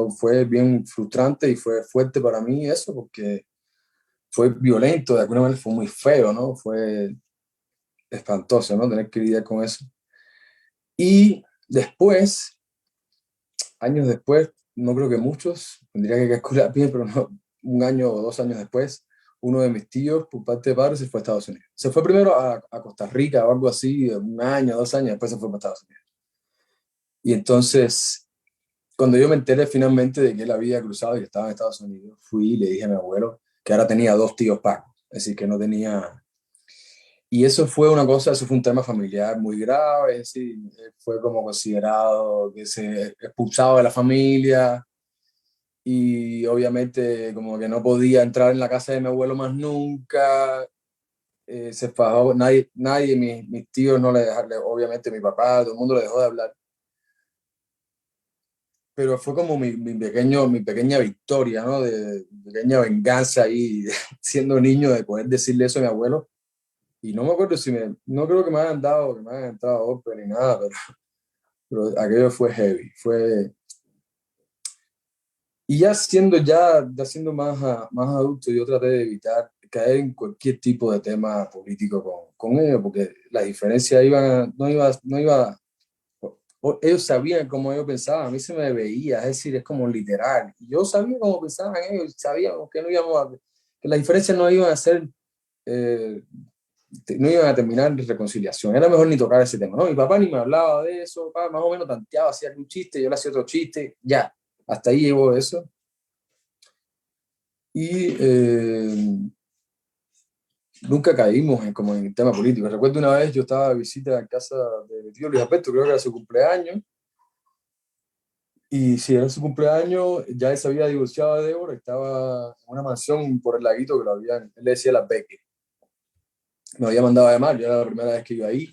Speaker 2: fue bien frustrante y fue fuerte para mí eso, porque fue violento, de alguna manera fue muy feo, ¿no? Fue espantoso, ¿no? Tener que lidiar con eso. Y después, años después, no creo que muchos, tendría que calcular bien, pero no, un año o 2 años después, uno de mis tíos, por parte de padre, se fue a Estados Unidos. Se fue primero a Costa Rica o algo así, un año, 2 años, después se fue para Estados Unidos. Y entonces, cuando yo me enteré finalmente de que él había cruzado y que estaba en Estados Unidos, fui y le dije a mi abuelo que ahora tenía dos tíos Pacos, es decir, que no tenía. Y eso fue una cosa, eso fue un tema familiar muy grave, es decir, fue como considerado que se expulsaba de la familia, y obviamente como que no podía entrar en la casa de mi abuelo más nunca. Se fajó, nadie, mis tíos no le dejaron, obviamente mi papá, todo el mundo le dejó de hablar, pero fue como mi pequeña victoria, ¿no? De pequeña venganza ahí, siendo niño, de poder decirle eso a mi abuelo. Y no me acuerdo no creo que me hayan dado, que me hayan entrado a golpe ni nada, pero aquello fue heavy, y ya siendo más adulto, yo traté de evitar caer en cualquier tipo de tema político con ellos, porque la diferencia no iba, ellos sabían cómo yo pensaba, a mí se me veía, es decir, es como literal. Y yo sabía cómo pensaban ellos, sabíamos que no íbamos que las diferencias no iban a ser, eh, no iban a terminar en reconciliación. Era mejor ni tocar ese tema, ¿no? Mi papá ni me hablaba de eso, papá más o menos tanteaba, hacía un chiste, yo le hacía otro chiste, ya, hasta ahí llegó eso. Y nunca caímos como en el tema político. Recuerdo una vez yo estaba de visita en casa de mi tío Luis Alberto, creo que era su cumpleaños, y si era su cumpleaños, ya él se había divorciado de Débora, estaba en una mansión por el laguito que lo habían, él le decía Las Beques. Me había mandado a llamar, yo era la primera vez que iba ahí,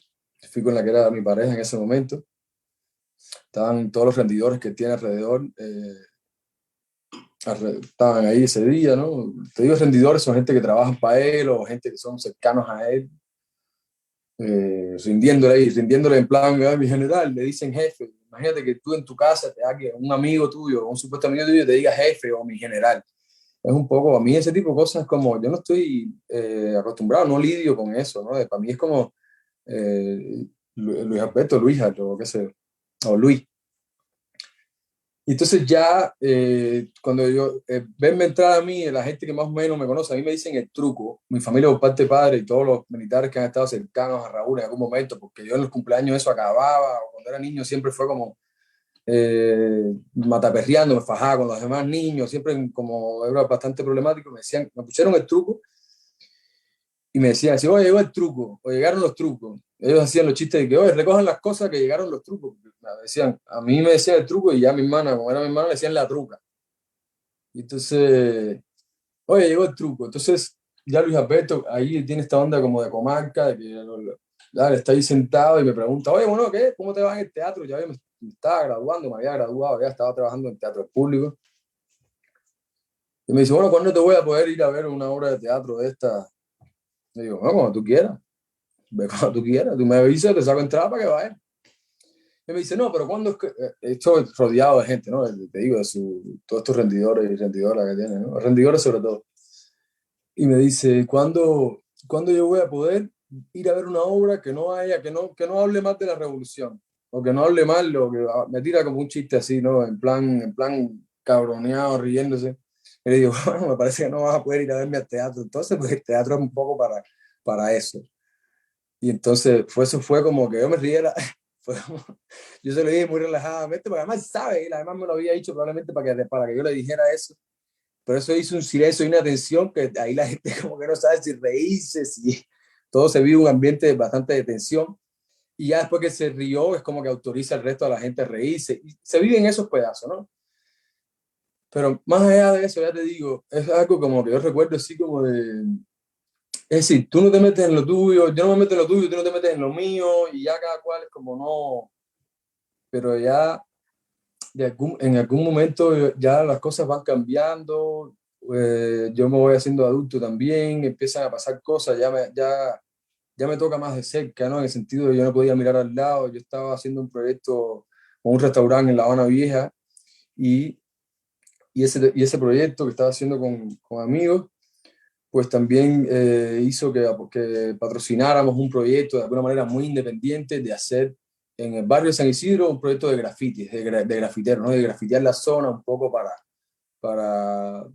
Speaker 2: fui con la que era mi pareja en ese momento, estaban todos los rendidores que tiene alrededor, estaban ahí ese día, ¿no? Te digo rendidores, son gente que trabajan para él o gente que son cercanos a él, rindiéndole en plan, mi general, le dicen jefe, Imagínate que tú en tu casa te haga un amigo tuyo, un supuesto amigo tuyo, te diga jefe o mi general. Es un poco, a mí ese tipo de cosas como, yo no estoy acostumbrado, no lidio con eso, ¿no? Para mí es como Luis Alberto, Luisa, o qué sé, o Luis. Y entonces ya, cuando yo, venme entrar a mí, la gente que más o menos me conoce, a mí me dicen el truco, mi familia por parte de padre y todos los militares que han estado cercanos a Raúl en algún momento, porque yo en los cumpleaños eso acababa, o cuando era niño siempre fue como mataperreando, me fajaba con los demás niños, siempre como era bastante problemático, me decían, me pusieron el truco y me decían así, oye, llegó el truco, o llegaron los trucos. Ellos hacían los chistes de que, oye, recojan las cosas que llegaron los trucos. Me decían, a mí me decían el truco y ya a mi hermana, como era mi hermana, le decían la truca. Y entonces, oye, llegó el truco. Entonces, ya Luis Alberto ahí tiene esta onda como de comarca, de que ya está ahí sentado y me pregunta, oye, bueno, ¿qué? ¿Cómo te va en el teatro? Ya me estaba graduando, me había graduado, ya estaba trabajando en teatro público. Y me dice, bueno, ¿cuándo te voy a poder ir a ver una obra de teatro de esta? Y digo, bueno, cuando tú quieras, ve cuando tú quieras, tú me avisas, te saco entrada para que vayas. Y me dice, no, pero ¿cuándo es que...? Estoy rodeado de gente, ¿no? Te digo, todos estos rendidores y rendidoras que tienen, ¿no? Rendidores sobre todo. Y me dice, ¿cuándo yo voy a poder ir a ver una obra que no haya, que no hable más de la revolución? O que no hable mal, o que me tira como un chiste así, ¿no? En plan cabroneado, riéndose. Y le digo, bueno, me parece que no vas a poder ir a verme al teatro. Entonces, porque el teatro es un poco para eso. Y entonces, eso fue como que yo me riera. Yo se lo dije muy relajadamente, porque además sabe, y además me lo había dicho probablemente para que yo le dijera eso. Pero eso hizo un silencio y una tensión que ahí la gente como que no sabe si reírse, si todo se vive un ambiente bastante de tensión. Y ya después que se rió, es como que autoriza al resto de la gente a reírse. Y se viven esos pedazos, ¿no? Pero más allá de eso, ya te digo, es algo como que yo recuerdo así como de... Es decir, tú no te metes en lo tuyo, yo no me meto en lo tuyo, tú no te metes en lo mío, y ya cada cual es como no... Pero ya en algún momento ya las cosas van cambiando, yo me voy haciendo adulto también, empiezan a pasar cosas, ya me toca más de cerca, ¿no? En el sentido de yo no podía mirar al lado, yo estaba haciendo un proyecto con un restaurante en La Habana Vieja y, y ese proyecto que estaba haciendo con amigos, pues también hizo que patrocináramos un proyecto de alguna manera muy independiente de hacer en el barrio de San Isidro un proyecto de grafitis, de grafitero, ¿no? De grafitear la zona un poco para,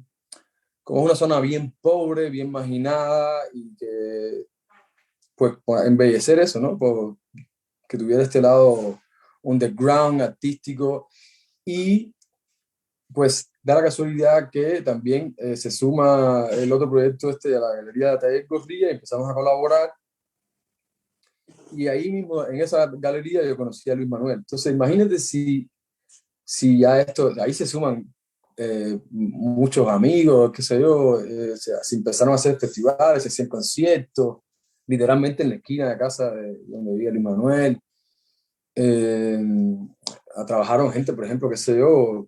Speaker 2: como es una zona bien pobre, bien marginada y que, pues, para embellecer eso, ¿no? Que tuviera este lado underground, artístico y pues da la casualidad que también se suma el otro proyecto este de la Galería de Taller Gorría y empezamos a colaborar. Y ahí mismo, en esa galería, yo conocí a Luis Manuel. Entonces, imagínate si ya esto, ahí se suman muchos amigos, qué sé yo, se empezaron a hacer festivales, se hacían conciertos, literalmente en la esquina de casa de donde vivía Luis Manuel. Eh, trabajaron gente, por ejemplo, qué sé yo,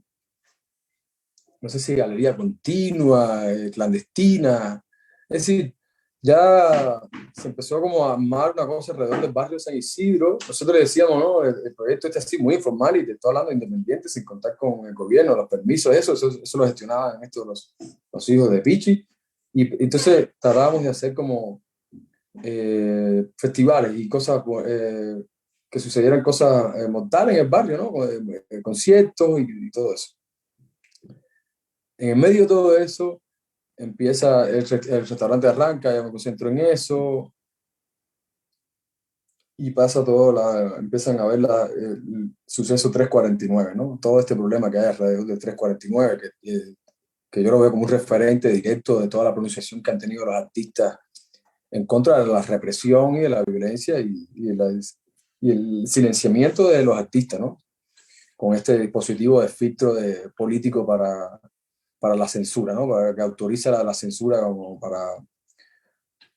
Speaker 2: no sé si galería continua, clandestina. Es decir, ya se empezó como a armar una cosa alrededor del barrio de San Isidro. Nosotros le decíamos, ¿no? El proyecto este así muy informal y te estoy hablando de independiente, sin contar con el gobierno, los permisos, eso lo gestionaban estos los hijos de Pichi. Y entonces tratábamos de hacer como festivales y cosas, que sucedieran cosas mortales en el barrio, ¿no? Conciertos y todo eso. En el medio de todo eso, empieza el restaurante arranca, ya me concentro en eso y pasa todo, empiezan a ver el suceso 349, ¿no? Todo este problema que hay alrededor del 349, que yo lo veo como un referente directo de toda la pronunciación que han tenido los artistas en contra de la represión y de la violencia y el silenciamiento de los artistas, ¿no? Con este dispositivo de filtro político para la censura, ¿no? Para que autoriza la censura como para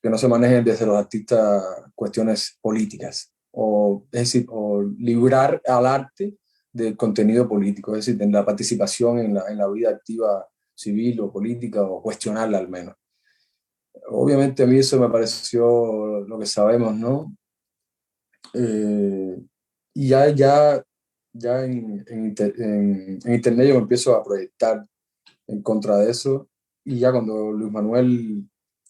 Speaker 2: que no se manejen desde los artistas cuestiones políticas, es decir, o librar al arte del contenido político, es decir, de la participación en la vida activa civil o política, o cuestionarla al menos. Obviamente a mí eso me pareció lo que sabemos, ¿no? Y ya ya en internet yo me empiezo a proyectar en contra de eso. Y ya cuando Luis Manuel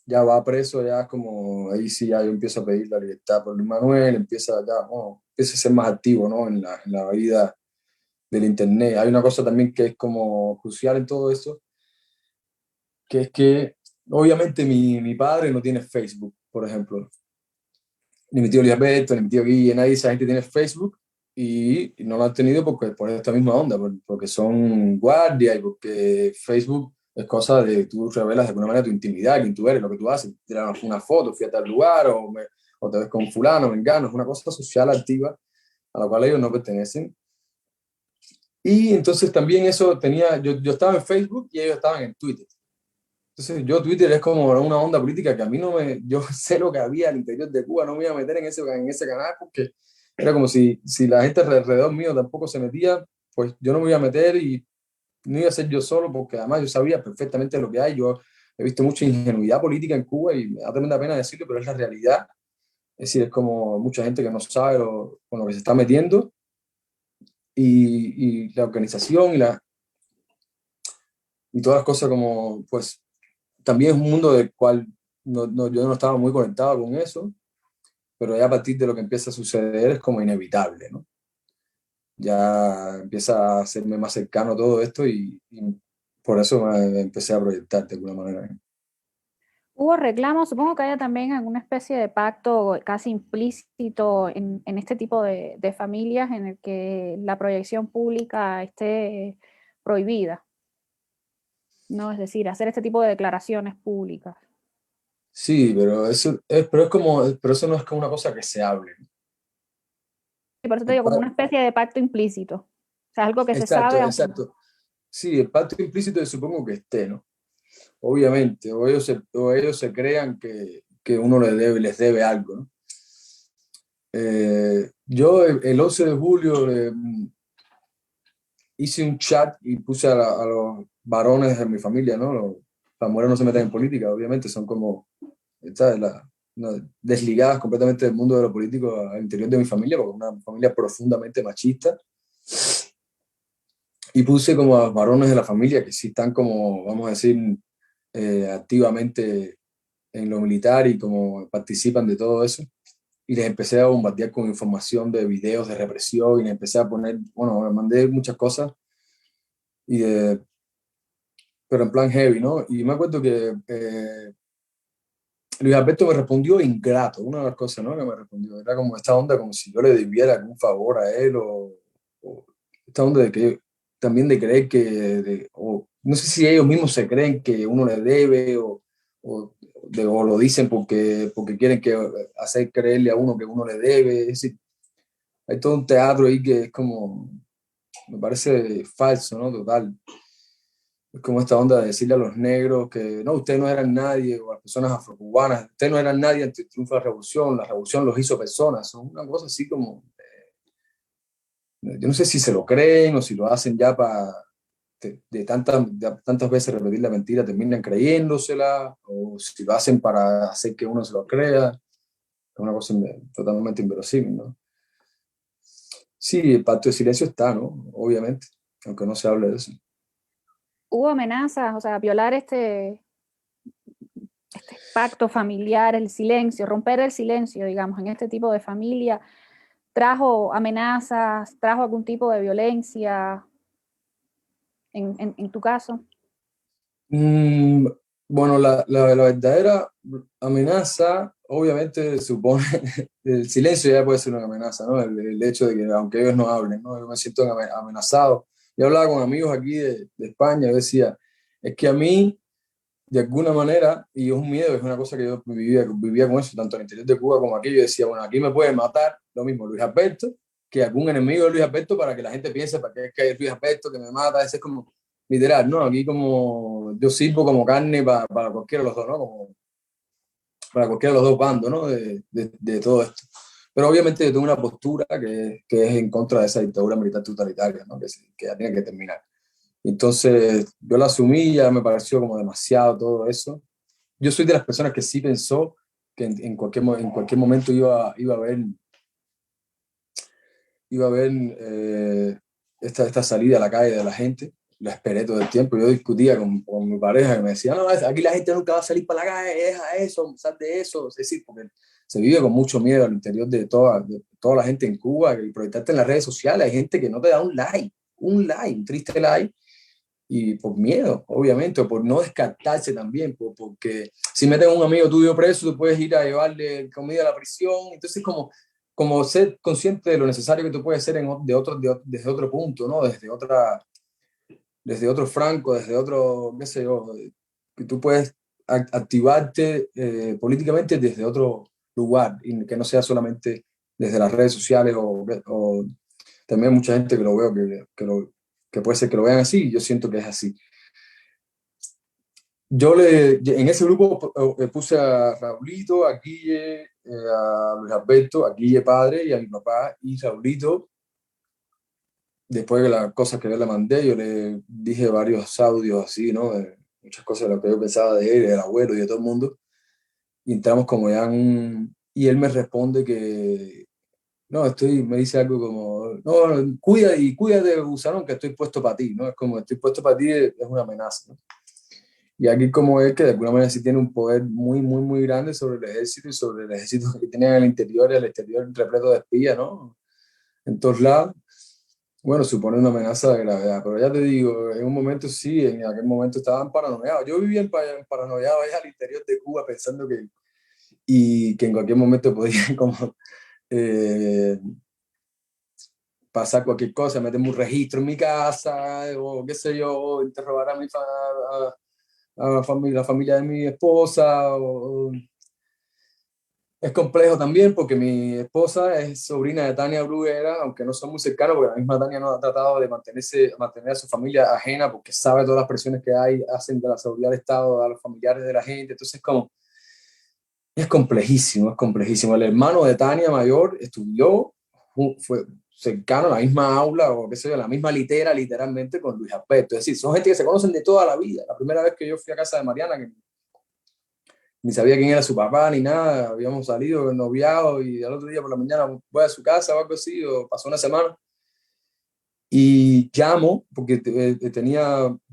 Speaker 2: ya va preso, ya es como, ahí sí ya yo empiezo a pedir la libertad por Luis Manuel, empieza ya, bueno, empieza a ser más activo, ¿no? En la vida del internet. Hay una cosa también que es como crucial en todo eso, que es que obviamente mi padre no tiene Facebook, por ejemplo, ni mi tío Luis Alberto, ni mi tío Guille, nadie de esa gente tiene Facebook y no lo han tenido porque, por esta misma onda, porque son guardias y porque Facebook es cosa de tú revelas de alguna manera tu intimidad, quién tú eres, lo que tú haces, tiras una foto, fui a tal lugar o te ves con fulano, mengano, es una cosa social activa a la cual ellos no pertenecen. Y entonces también eso tenía, yo estaba en Facebook y ellos estaban en Twitter. Entonces yo Twitter es como una onda política que a mí no me, yo sé lo que había al interior de Cuba, no me iba a meter en ese canal porque era como si la gente alrededor mío tampoco se metía, pues yo no me iba a meter y no iba a ser yo solo porque además yo sabía perfectamente lo que hay, yo he visto mucha ingenuidad política en Cuba y me da tremenda pena decirlo, pero es la realidad, es decir, es como mucha gente que no sabe con lo que se está metiendo y la organización y todas las cosas como, pues también es un mundo del cual yo no estaba muy conectado con eso, pero ya a partir de lo que empieza a suceder es como inevitable, ¿no? Ya empieza a hacerme más cercano todo esto y por eso me empecé a proyectar de alguna manera.
Speaker 1: Hubo reclamos, supongo que haya también alguna especie de pacto casi implícito en este tipo de familias en el que la proyección pública esté prohibida, ¿no? Es decir, hacer este tipo de declaraciones públicas.
Speaker 2: Sí, pero eso no es como una cosa que se hable, ¿no?
Speaker 1: Y por eso te
Speaker 2: El
Speaker 1: digo, como
Speaker 2: pa-
Speaker 1: una especie de pacto implícito. O sea, algo que se
Speaker 2: Exacto,
Speaker 1: sabe, aunque
Speaker 2: exacto. Sí, el pacto implícito yo supongo que esté, ¿no? Obviamente, o ellos se crean que uno les debe algo, ¿no? Yo el 11 de julio hice un chat y puse a los varones de mi familia, ¿no? Las mujeres no se meten en política, obviamente, son como, ¿sabes? No, desligadas completamente del mundo de lo político al interior de mi familia, porque es una familia profundamente machista. Y puse como a los varones de la familia que sí están como, vamos a decir, activamente en lo militar y como participan de todo eso. Y les empecé a bombardear con información de videos de represión y les empecé a poner, bueno, me mandé muchas cosas, y pero en plan heavy, ¿no? Y me acuerdo que Luis Alberto me respondió ingrato, una de las cosas, ¿no? Que me respondió, era como esta onda, como si yo le debiera algún favor a él o esta onda de que también de creer que, o no sé si ellos mismos se creen que uno le debe o lo dicen porque quieren hacer creerle a uno que uno le debe, es decir, hay todo un teatro ahí que es como, me parece falso, ¿no? Total. Es como esta onda de decirle a los negros que no, ustedes no eran nadie, o a las personas afrocubanas, ustedes no eran nadie ante el triunfo de la revolución los hizo personas. Son una cosa así como, yo no sé si se lo creen o si lo hacen ya para de tantas veces repetir la mentira, terminan creyéndosela, o si lo hacen para hacer que uno se lo crea. Es una cosa totalmente inverosímil, ¿no? Sí, el pacto de silencio está, ¿no? Obviamente, aunque no se hable de eso.
Speaker 1: hubo amenazas, o sea, violar este pacto familiar, el silencio, romper el silencio, digamos, en este tipo de familia, trajo amenazas, trajo algún tipo de violencia en tu caso.
Speaker 2: Mm, bueno, la verdadera amenaza, obviamente, supone el silencio ya puede ser una amenaza, ¿no? El hecho de que, aunque ellos no hablen, ¿no? Yo me siento amenazado. Yo hablaba con amigos aquí de España, yo decía, es que a mí, de alguna manera, y es un miedo, es una cosa que yo vivía con eso, tanto en el interior de Cuba como aquí, yo decía, bueno, aquí me pueden matar, lo mismo Luis Alberto, que algún enemigo de Luis Alberto para que la gente piense, para que es que es Luis Alberto que me mata, ese es como literal, ¿no? Aquí como yo sirvo como carne para cualquiera de los dos, ¿no? Como para cualquiera de los dos bandos, ¿no? De todo esto. Pero obviamente yo tengo una postura que es en contra de esa dictadura militar totalitaria, ¿no? Que ya tiene que terminar. Entonces yo la asumí, ya me pareció como demasiado todo eso. Yo soy de las personas que sí pensó que en cualquier momento iba a haber iba a ver esta salida a la calle de la gente. La esperé todo el tiempo. Yo discutía con mi pareja que me decía, no, aquí la gente nunca va a salir para la calle, deja eso, sal de eso. Es decir, porque se vive con mucho miedo al interior de toda la gente en Cuba, que proyectarte en las redes sociales, hay gente que no te da un triste like, y por miedo, obviamente, o por no descartarse también, porque si metes a un amigo tuyo preso, tú puedes ir a llevarle comida a la prisión. Entonces, como ser consciente de lo necesario que tú puedes ser desde otro punto, ¿no? Desde otro franco, desde otro, qué sé yo, que tú puedes activarte políticamente desde otro lugar, y que no sea solamente desde las redes sociales, o también mucha gente que lo veo que puede ser que lo vean así, y yo siento que es así. En ese grupo puse a Raulito, a Guille, a Luis Alberto, a Guille padre y a mi papá, y Raulito, después de las cosas que yo le mandé, yo le dije varios audios así, ¿no? De muchas cosas de lo que yo pensaba de él, del abuelo y de todo el mundo, y entramos como ya y él me responde que, no, me dice algo como, no, cuídate, Gusano, que estoy puesto para ti, ¿no? Es como, estoy puesto para ti, es una amenaza, ¿no? Y aquí como es que de alguna manera sí tiene un poder muy, muy, muy grande sobre el ejército, y sobre el ejército que tiene en el interior y el exterior repleto de espías, ¿no? En todos lados. Bueno, supone una amenaza de gravedad, pero ya te digo, en un momento sí, en aquel momento estaban paranoiados. Yo vivía paranoiado allá al interior de Cuba pensando que en cualquier momento podían como eh, pasar cualquier cosa, meterme un registro en mi casa, o qué sé yo, interrogar a la familia de mi esposa. Es complejo también porque mi esposa es sobrina de Tania Bruguera, aunque no son muy cercanos, porque la misma Tania no ha tratado de mantener a su familia ajena, porque sabe todas las presiones que hacen de la seguridad del Estado a los familiares de la gente. Entonces, es complejísimo, es complejísimo. El hermano de Tania mayor estudió, fue cercano a la misma aula, o qué sé yo, la misma litera, literalmente, con Luis Alberto. Es decir, son gente que se conocen de toda la vida. La primera vez que yo fui a casa de Mariana, que ni sabía quién era su papá ni nada, habíamos salido noviados, y al otro día por la mañana voy a su casa o algo así, o pasó una semana, y llamo, porque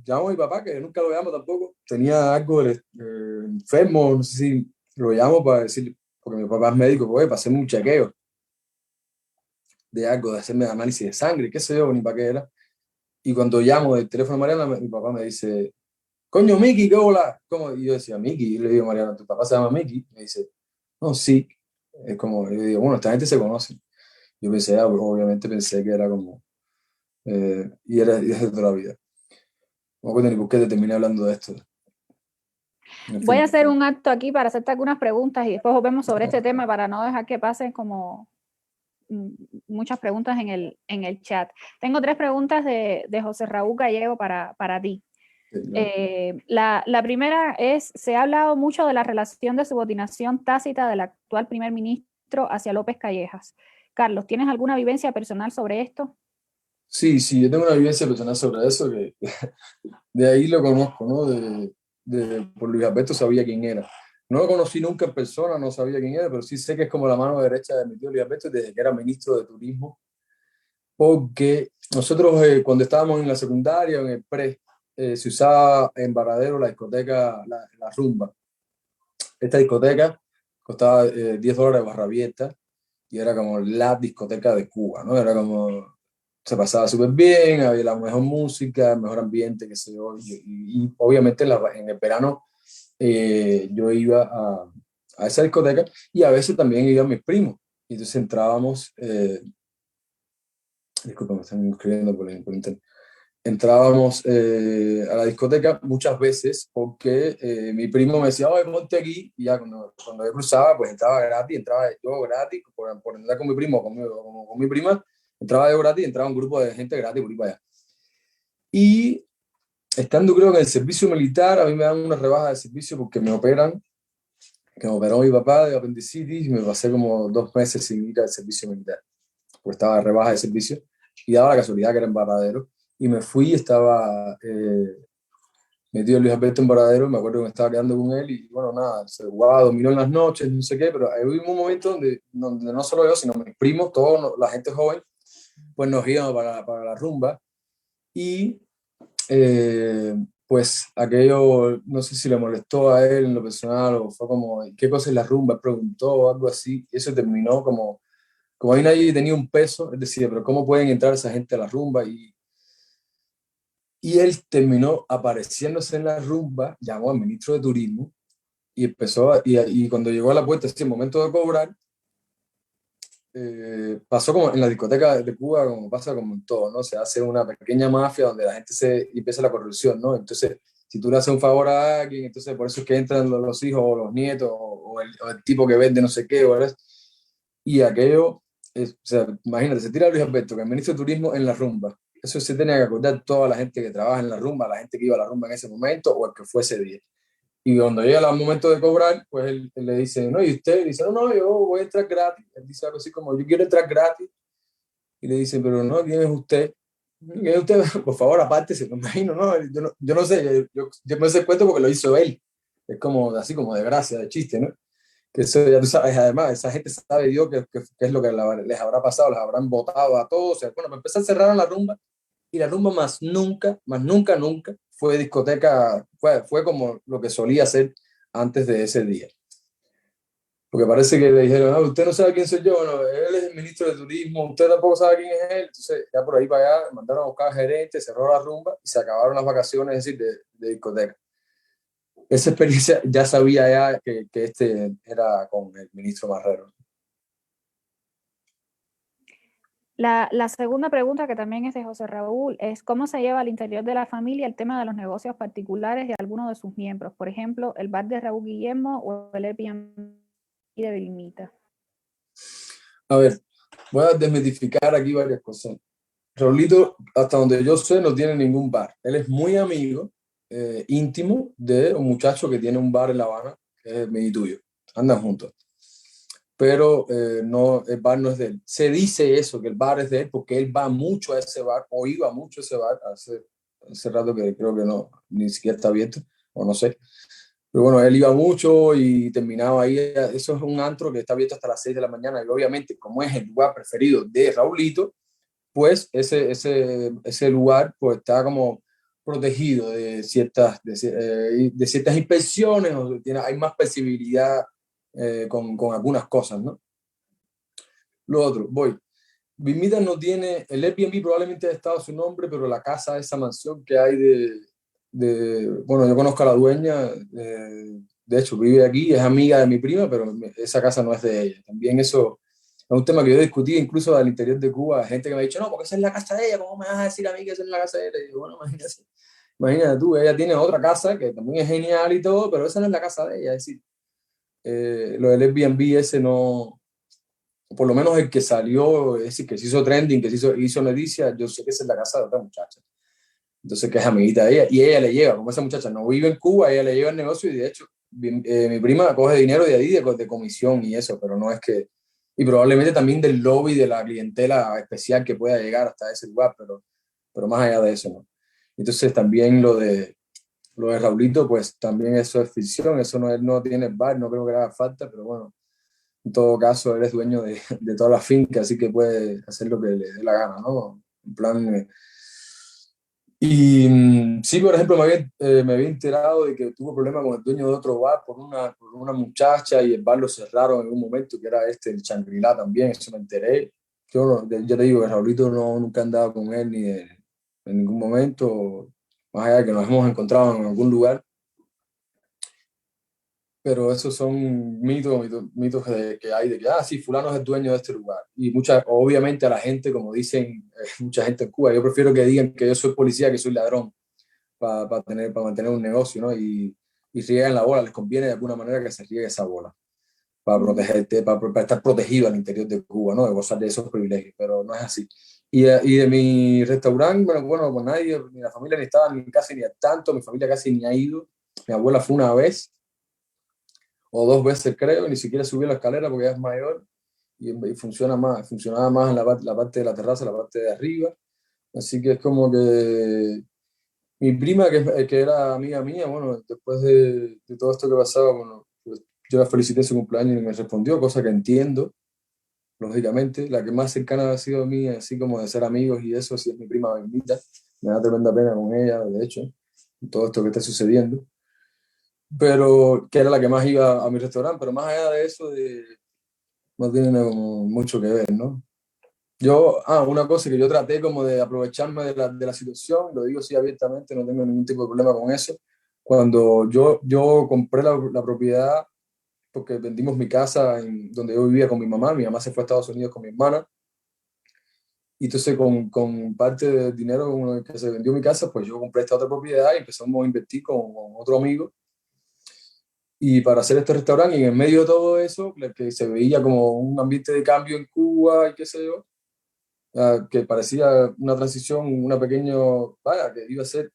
Speaker 2: llamo a mi papá, que nunca lo llamo tampoco, tenía algo enfermo, no sé si lo llamo para decir, porque mi papá es médico, pues, para hacerme un chequeo de algo, de hacerme análisis de sangre, qué sé yo, ni para qué era. Y cuando llamo del teléfono de Mariana, mi papá me dice, coño, Miki, ¿qué hola? ¿Cómo? Y yo decía, Miki, y le digo, Mariana, ¿tu papá se llama Miki? Me dice, no, sí. Es como, yo digo, bueno, esta gente se conoce. Yo pensé, pues, obviamente pensé que era como, y es de toda la vida. No me acuerdo ni por qué te terminé hablando de esto. En
Speaker 1: Voy a
Speaker 2: fin.
Speaker 1: hacer un acto aquí para hacerte algunas preguntas y después volvemos sobre este tema para no dejar que pasen como muchas preguntas en el chat. Tengo 3 preguntas de José Raúl Gallego para ti. La primera es, se ha hablado mucho de la relación de subordinación tácita del actual primer ministro hacia López Callejas. Carlos, ¿tienes alguna vivencia personal sobre esto?
Speaker 2: Sí, sí, yo tengo una vivencia personal sobre eso, que de ahí lo conozco, ¿no? Por Luis Alberto sabía quién era. No lo conocí nunca en persona, no sabía quién era, pero sí sé que es como la mano derecha de mi tío Luis Alberto desde que era ministro de Turismo, porque nosotros cuando estábamos en la secundaria, en el pre, se usaba en Varadero la discoteca, la Rumba. Esta discoteca costaba $10 barra abierta, y era como la discoteca de Cuba, ¿no? Era como, se pasaba súper bien, había la mejor música, el mejor ambiente, qué sé yo, y obviamente en el verano yo iba a esa discoteca, y a veces también iban mis primos, y entonces entrábamos, disculpa, me están escribiendo por internet. Entrábamos a la discoteca muchas veces porque mi primo me decía, oye, ponte aquí, y ya cuando yo cruzaba, pues entraba yo gratis, por entrar con mi primo, con mi prima, entraba yo gratis, entraba un grupo de gente gratis por ahí para allá. Y estando creo que en el servicio militar, a mí me dan una rebaja de servicio porque que me operó mi papá de apendicitis, y me pasé como 2 meses sin ir al servicio militar, pues estaba de rebaja de servicio, y daba la casualidad que era en Varadero, y me fui, estaba metido Luis Alberto en Varadero, me acuerdo que me estaba quedando con él, y bueno, nada, se jugaba, dominó en las noches, no sé qué, pero hubo un momento donde no solo yo, sino mis primos, toda la gente joven, pues nos íbamos para la rumba y eh, pues aquello, no sé si le molestó a él en lo personal o fue como, ¿qué cosa es la rumba? Preguntó o algo así, y eso terminó como ahí nadie tenía un peso, es decir, pero ¿cómo pueden entrar esa gente a la rumba? Y él terminó apareciéndose en la rumba, llamó al ministro de Turismo y y cuando llegó a la puerta, así, el momento de cobrar, pasó como en la discoteca de Cuba, como pasa como en todo, ¿no? Se hace una pequeña mafia donde la gente y empieza la corrupción, ¿no? Entonces, si tú le haces un favor a alguien, entonces por eso es que entran los hijos o los nietos o el tipo que vende no sé qué, ¿verdad? Y aquello, o sea, imagínate, se tira Luis Alberto, que es ministro de Turismo en la rumba. Eso se tenía que acordar toda la gente que trabaja en la rumba, la gente que iba a la rumba en ese momento o el que fue ese día. Y cuando llega el momento de cobrar, pues él le dice, no, ¿y usted? Y dice, no, no, yo voy a entrar gratis. Él dice algo así como, yo quiero entrar gratis. Y le dice, pero no, ¿quién es usted? ¿Quién es usted? Por favor, aparte, se me imagino, ¿no? Yo no sé, yo me sé el cuento porque lo hizo él. Es como, así como de gracia, de chiste, ¿no? Que eso ya tú sabes, además, esa gente sabe Dios qué es lo que les habrá pasado, les habrán votado a todos. O sea, bueno, para empezar, cerraron la rumba y la rumba más nunca, nunca fue discoteca, fue como lo que solía ser antes de ese día. Porque parece que le dijeron, no, usted no sabe quién soy yo, bueno, él es el ministro de Turismo, usted tampoco sabe quién es él. Entonces, ya por ahí para allá, mandaron a buscar al gerente, cerró la rumba y se acabaron las vacaciones, es decir, de discoteca. Esa experiencia ya sabía ya que este era con el ministro Marrero.
Speaker 1: La segunda pregunta, que también es de José Raúl, es cómo se lleva al interior de la familia el tema de los negocios particulares de algunos de sus miembros. Por ejemplo, el bar de Raúl Guillermo o el Airbnb de Vilmita.
Speaker 2: A ver, voy a desmitificar aquí varias cosas. Raulito, hasta donde yo sé, no tiene ningún bar. Él es muy amigo, íntimo, de un muchacho que tiene un bar en La Habana, que es mi tuyo. Andan juntos. Pero no, el bar no es de él. Se dice eso, que el bar es de él, porque él va mucho a ese bar, o iba mucho a ese bar, hace rato que creo que no, ni siquiera está abierto, o no sé. Pero bueno, él iba mucho y terminaba ahí. Eso es un antro que está abierto hasta las 6 de la mañana, y obviamente, como es el lugar preferido de Raulito, pues ese lugar pues está como protegido de de ciertas inspecciones, o hay más flexibilidad con algunas cosas, ¿no? Lo otro, voy. Vimita no tiene, el Airbnb probablemente ha estado su nombre, pero la casa, esa mansión que hay bueno, yo conozco a la dueña, de hecho vive aquí, es amiga de mi prima, pero esa casa no es de ella. También eso es un tema que yo discutí incluso al interior de Cuba, gente que me ha dicho, no, porque esa es la casa de ella, ¿cómo me vas a decir a mí que esa es la casa de ella? Y digo, bueno, imagínate tú, ella tiene otra casa que también es genial y todo, pero esa no es la casa de ella. Es decir, lo del Airbnb ese no, por lo menos el que salió, es decir, que se hizo trending, que hizo noticia, yo sé que esa es la casa de otra muchacha. Entonces, que es amiguita de ella, y ella le lleva, como esa muchacha no vive en Cuba, ella le lleva el negocio y de hecho, mi prima coge dinero de ahí, de comisión y eso, pero no es que, y probablemente también del lobby de la clientela especial que pueda llegar hasta ese lugar, pero más allá de eso, ¿no? Entonces, también lo de Raulito, pues también eso es ficción, eso no, él no tiene bar, no creo que le haga falta, pero bueno, en todo caso, eres dueño de toda la finca, así que puedes hacer lo que le dé la gana, ¿no? En plan. Sí, por ejemplo, me había enterado de que tuvo problemas con el dueño de otro bar por una muchacha y el bar lo cerraron en un momento, que era el Shangri-La también, eso me enteré. Yo te digo que Raulito no, nunca he andado con él en ningún momento, más allá de que nos hemos encontrado en algún lugar, pero esos son mitos que hay de que, sí, fulano es el dueño de este lugar. Y obviamente a la gente, como dicen mucha gente en Cuba, yo prefiero que digan que yo soy policía, que soy ladrón, para mantener un negocio, ¿no? Y riegan la bola, les conviene de alguna manera que se riegue esa bola, para protegerte, para estar protegido al interior de Cuba, ¿no? De gozar de esos privilegios, pero no es así. Y de mi restaurante, bueno, pues nadie, ni la familia ni estaba ni casi ni al tanto, mi familia casi ni ha ido. Mi abuela fue una vez o dos veces, creo, ni siquiera subió la escalera porque ya es mayor y funcionaba más en la parte de la terraza, la parte de arriba. Así que es como que mi prima, que era amiga mía, bueno, después de todo esto que pasaba, bueno, pues yo la felicité en su cumpleaños y me respondió, cosa que entiendo. lógicamente. La que más cercana ha sido a mí, así como de ser amigos y eso, sí es mi prima Bernita. Me da tremenda pena con ella, de hecho, todo esto que está sucediendo. Pero que era la que más iba a mi restaurante, pero más allá de eso, no tiene como mucho que ver, ¿no? Una cosa que yo traté como de aprovecharme de la situación, lo digo así abiertamente, no tengo ningún tipo de problema con eso. Cuando yo compré la propiedad, porque vendimos mi casa donde yo vivía con mi mamá se fue a Estados Unidos con mi hermana, y entonces con parte del dinero con el que se vendió mi casa, pues yo compré esta otra propiedad y empezamos a invertir con otro amigo y para hacer este restaurante, y en medio de todo eso, que se veía como un ambiente de cambio en Cuba y qué sé yo, que parecía una transición, una pequeña, vaya, que iba a ser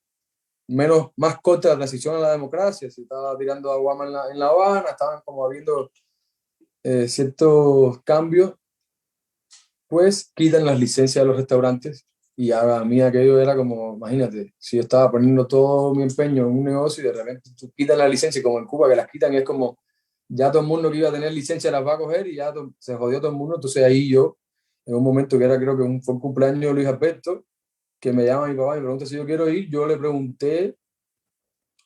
Speaker 2: más corta la transición a la democracia, se estaba tirando a Obama en la Habana, estaban como habiendo ciertos cambios, pues quitan las licencias de los restaurantes y a mí aquello era como, imagínate, si yo estaba poniendo todo mi empeño en un negocio y de repente tú quitan la licencia, como en Cuba que las quitan, y es como, ya todo el mundo que iba a tener licencia las va a coger y ya se jodió todo el mundo. Entonces ahí yo, en un momento que era creo que fue un cumpleaños de Luis Alberto, que me llama mi papá y me pregunta si yo quiero ir, yo le pregunté,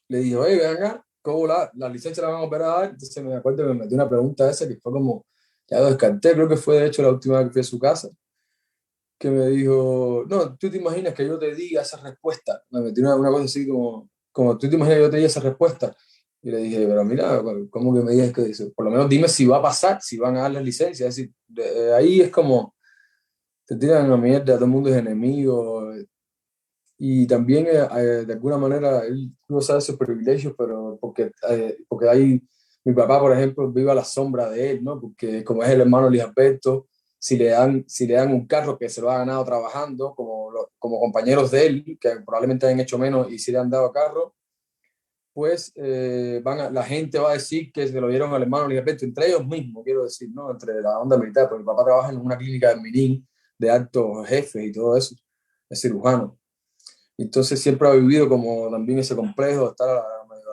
Speaker 2: le dije, oye, ven acá, ¿cómo la licencia la van a operar? A dar? Entonces me acuerdo que me metió una pregunta esa que fue como, ya lo descarté, creo que fue de hecho la última vez que fui a su casa, que me dijo, no, tú te imaginas que yo te diga esa respuesta. Me metió una cosa así como, tú te imaginas que yo te diga esa respuesta. Y le dije, pero mira, ¿cómo que me digas que eso? Por lo menos dime si va a pasar, si van a dar las licencias. Es decir, ahí es como, te tiran a mierda, todo el mundo es enemigo. Y también, de alguna manera, él goza de esos privilegios, pero porque hay, mi papá, por ejemplo, vive a la sombra de él, ¿no? Porque como es el hermano de Luis Alberto, si le dan un carro que se lo ha ganado trabajando, como compañeros de él, que probablemente hayan hecho menos y si le han dado carro, pues la gente va a decir que se lo dieron al hermano de Luis Alberto, entre ellos mismos, quiero decir, ¿no? Entre la onda militar, porque mi papá trabaja en una clínica de Minín, de altos jefes y todo eso, es cirujano. Entonces siempre ha vivido como también ese complejo de estar a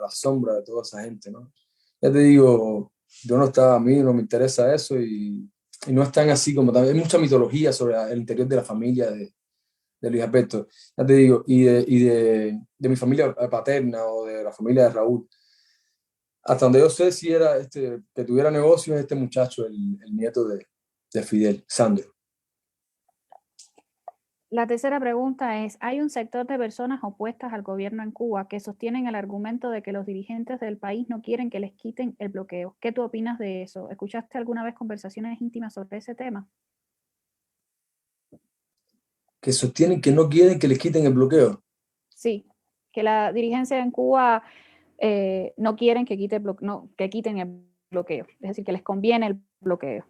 Speaker 2: la sombra de toda esa gente, ¿no? Ya te digo, yo no estaba, a mí no me interesa eso y no es tan así como también. Hay mucha mitología sobre el interior de la familia de Luis Alberto. Ya te digo, y de mi familia paterna o de la familia de Raúl. Hasta donde yo sé si era que tuviera negocios este muchacho, el nieto de Fidel, Sandro.
Speaker 1: La tercera pregunta es, hay un sector de personas opuestas al gobierno en Cuba que sostienen el argumento de que los dirigentes del país no quieren que les quiten el bloqueo. ¿Qué tú opinas de eso? ¿Escuchaste alguna vez conversaciones íntimas sobre ese tema?
Speaker 2: Que sostienen que no quieren que les quiten el bloqueo.
Speaker 1: Sí, que la dirigencia en Cuba no quieren que, no, que quiten el bloqueo, es decir, que les conviene el bloqueo.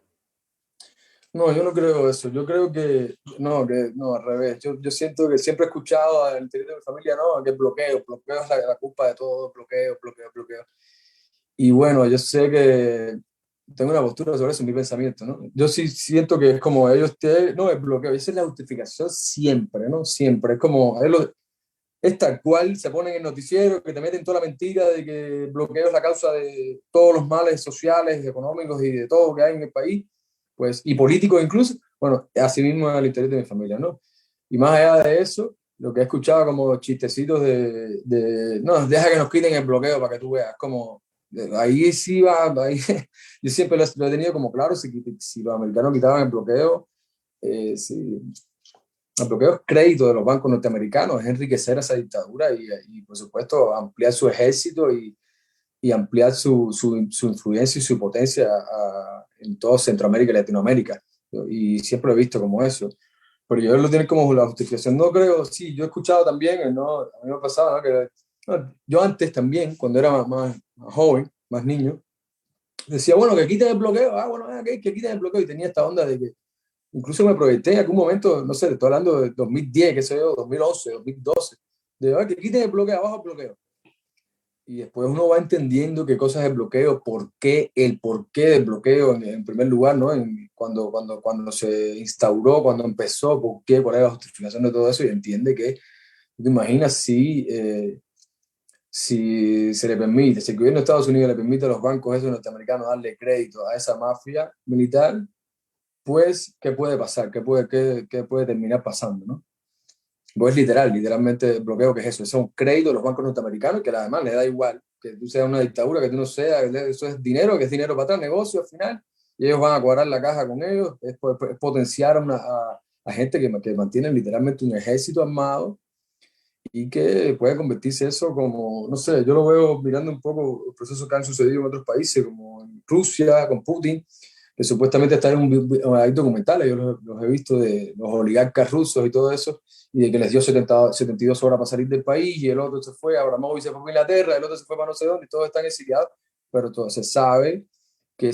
Speaker 2: No, yo no creo eso. Yo creo que no, al revés. Yo siento que siempre he escuchado al interior de mi familia, no, que bloqueo es la culpa de todo, bloqueo, bloqueo, bloqueo. Y bueno, yo sé que tengo una postura sobre eso en mi pensamiento, ¿no? Yo sí siento que es como ellos tienen, no, el bloqueo, esa es la justificación siempre, ¿no? Siempre. Es como, es tal cual, se pone en el noticiero, que te meten toda la mentira de que el bloqueo es la causa de todos los males sociales, económicos y de todo que hay en el país, pues, y políticos incluso. Bueno, así mismo es al interior de mi familia, ¿no? Y más allá de eso, lo que he escuchado como chistecitos no, deja que nos quiten el bloqueo para que tú veas, como, ahí sí va, ahí, yo siempre lo he tenido como claro, si los americanos quitaban el bloqueo, si, el bloqueo es crédito de los bancos norteamericanos, es enriquecer esa dictadura y por supuesto, ampliar su ejército y ampliar su influencia y su potencia en todo Centroamérica y Latinoamérica. Y siempre lo he visto como eso. Pero yo lo tiene como la justificación. No creo, sí, yo he escuchado también, ¿no? A mí me ha pasado, ¿no? Que no, yo antes también, cuando era más joven, más niño, decía, bueno, que quiten el bloqueo, bueno, que quiten el bloqueo. Y tenía esta onda de que incluso me proyecté en algún momento, no sé, estoy hablando de 2010, qué sé yo, 2011, 2012, de que quiten el bloqueo, abajo el bloqueo. Y después uno va entendiendo qué cosas es el bloqueo, el porqué del bloqueo en primer lugar, ¿no? Cuando se instauró, cuando empezó, por qué, cuál es la justificación de todo eso, y entiende que, te imaginas si se le permite, si el gobierno de Estados Unidos le permite a los bancos esos norteamericanos darle crédito a esa mafia militar, pues, ¿qué puede pasar? ¿Qué puede terminar pasando, ¿no? Pues literalmente bloqueo, que es eso, es un crédito de los bancos norteamericanos que además le da igual que tú seas una dictadura, que tú no seas, eso es dinero, que es dinero para atrás, negocio al final, y ellos van a cuadrar la caja con ellos, es potenciar a gente que mantiene literalmente un ejército armado y que puede convertirse eso como, no sé, yo lo veo mirando un poco los procesos que han sucedido en otros países, como en Rusia, con Putin, que supuestamente están hay documentales, yo los he visto de los oligarcas rusos y todo eso, y de que les dio 72 horas para salir del país, y el otro se fue, Abramovich se fue a Inglaterra, el otro se fue para no sé dónde, y todos están exiliados, pero todo se sabe que